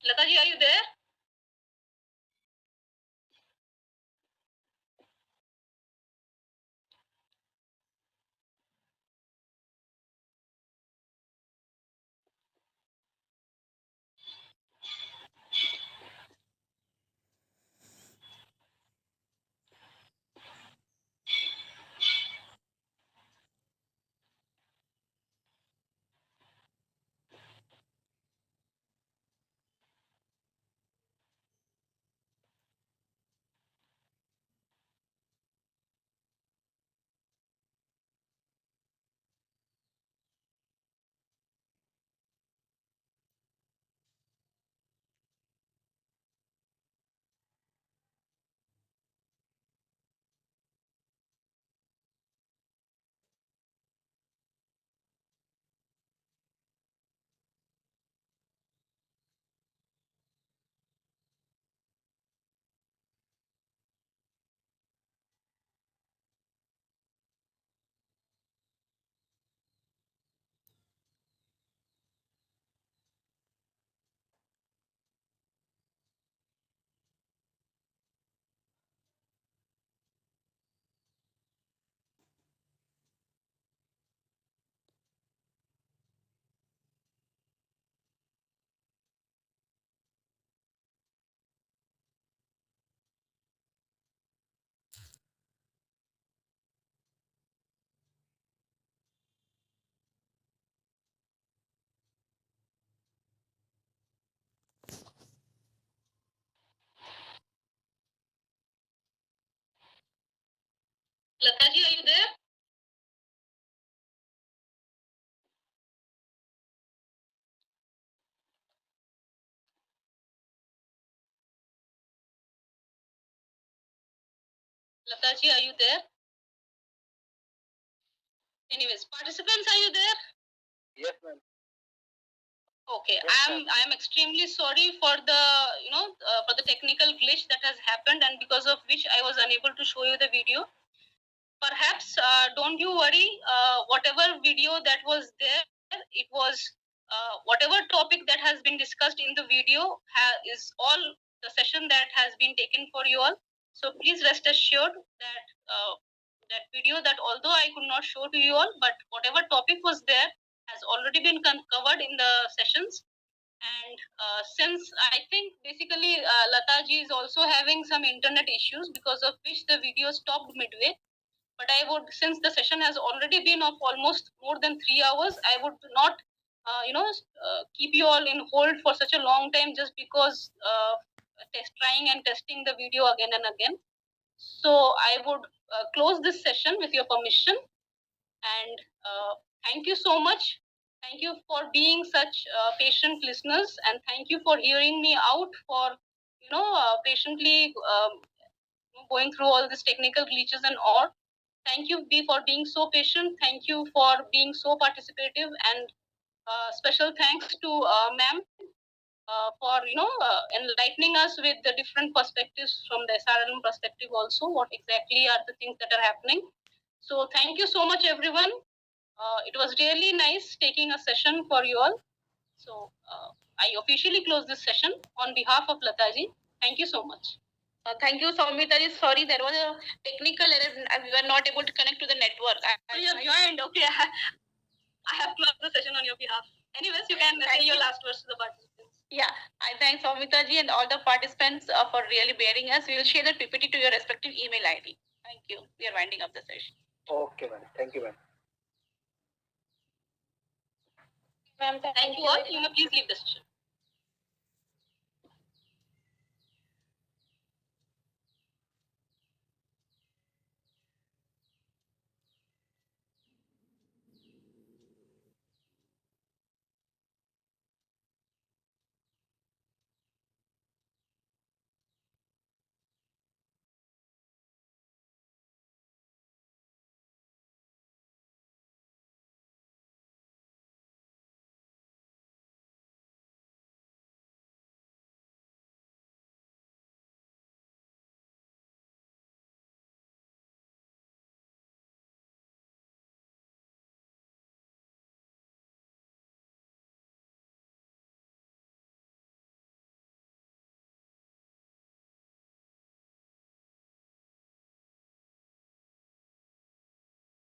Lataji, are you there? Lataji, are you there? Lataji, are you there? Anyways, participants, are you there? Yes, ma'am. Okay, Yes, I am extremely sorry for the for the technical glitch that has happened, and because of which I was unable to show you the video. Perhaps don't you worry. Whatever video that was there, it was whatever topic that has been discussed in the video is all the session that has been taken for you all. So please rest assured that that video, that although I could not show to you all, but whatever topic was there has already been covered in the sessions. And since I think basically Lataji is also having some internet issues, because of which the video stopped midway. But I would, since the session has already been of almost more than 3 hours, I would not keep you all in hold for such a long time just because trying and testing the video again and again. So I would close this session with your permission, and thank you so much. Thank you for being such patient listeners, and thank you for hearing me out for patiently going through all these technical glitches and all. Thank you, B, for being so patient. Thank you for being so participative, and special thanks to ma'am for enlightening us with the different perspectives from the SRLM perspective. Also, what exactly are the things that are happening? So, thank you so much, everyone. It was really nice taking a session for you all. So, I officially close this session on behalf of Lataji. Thank you so much. Thank you, Soumitaji. Sorry, there was a technical error. We were not able to connect to the network. You have joined. Okay. I have closed the session on your behalf. Anyways, you can say your last words to the participants. Yeah, I thank Soumitaji and all the participants for really bearing us. We will share the PPT to your respective email ID. Thank you. We are winding up the session. Okay, ma'am. Thank you, ma'am. Ma'am, Thank you all. You may please leave the session.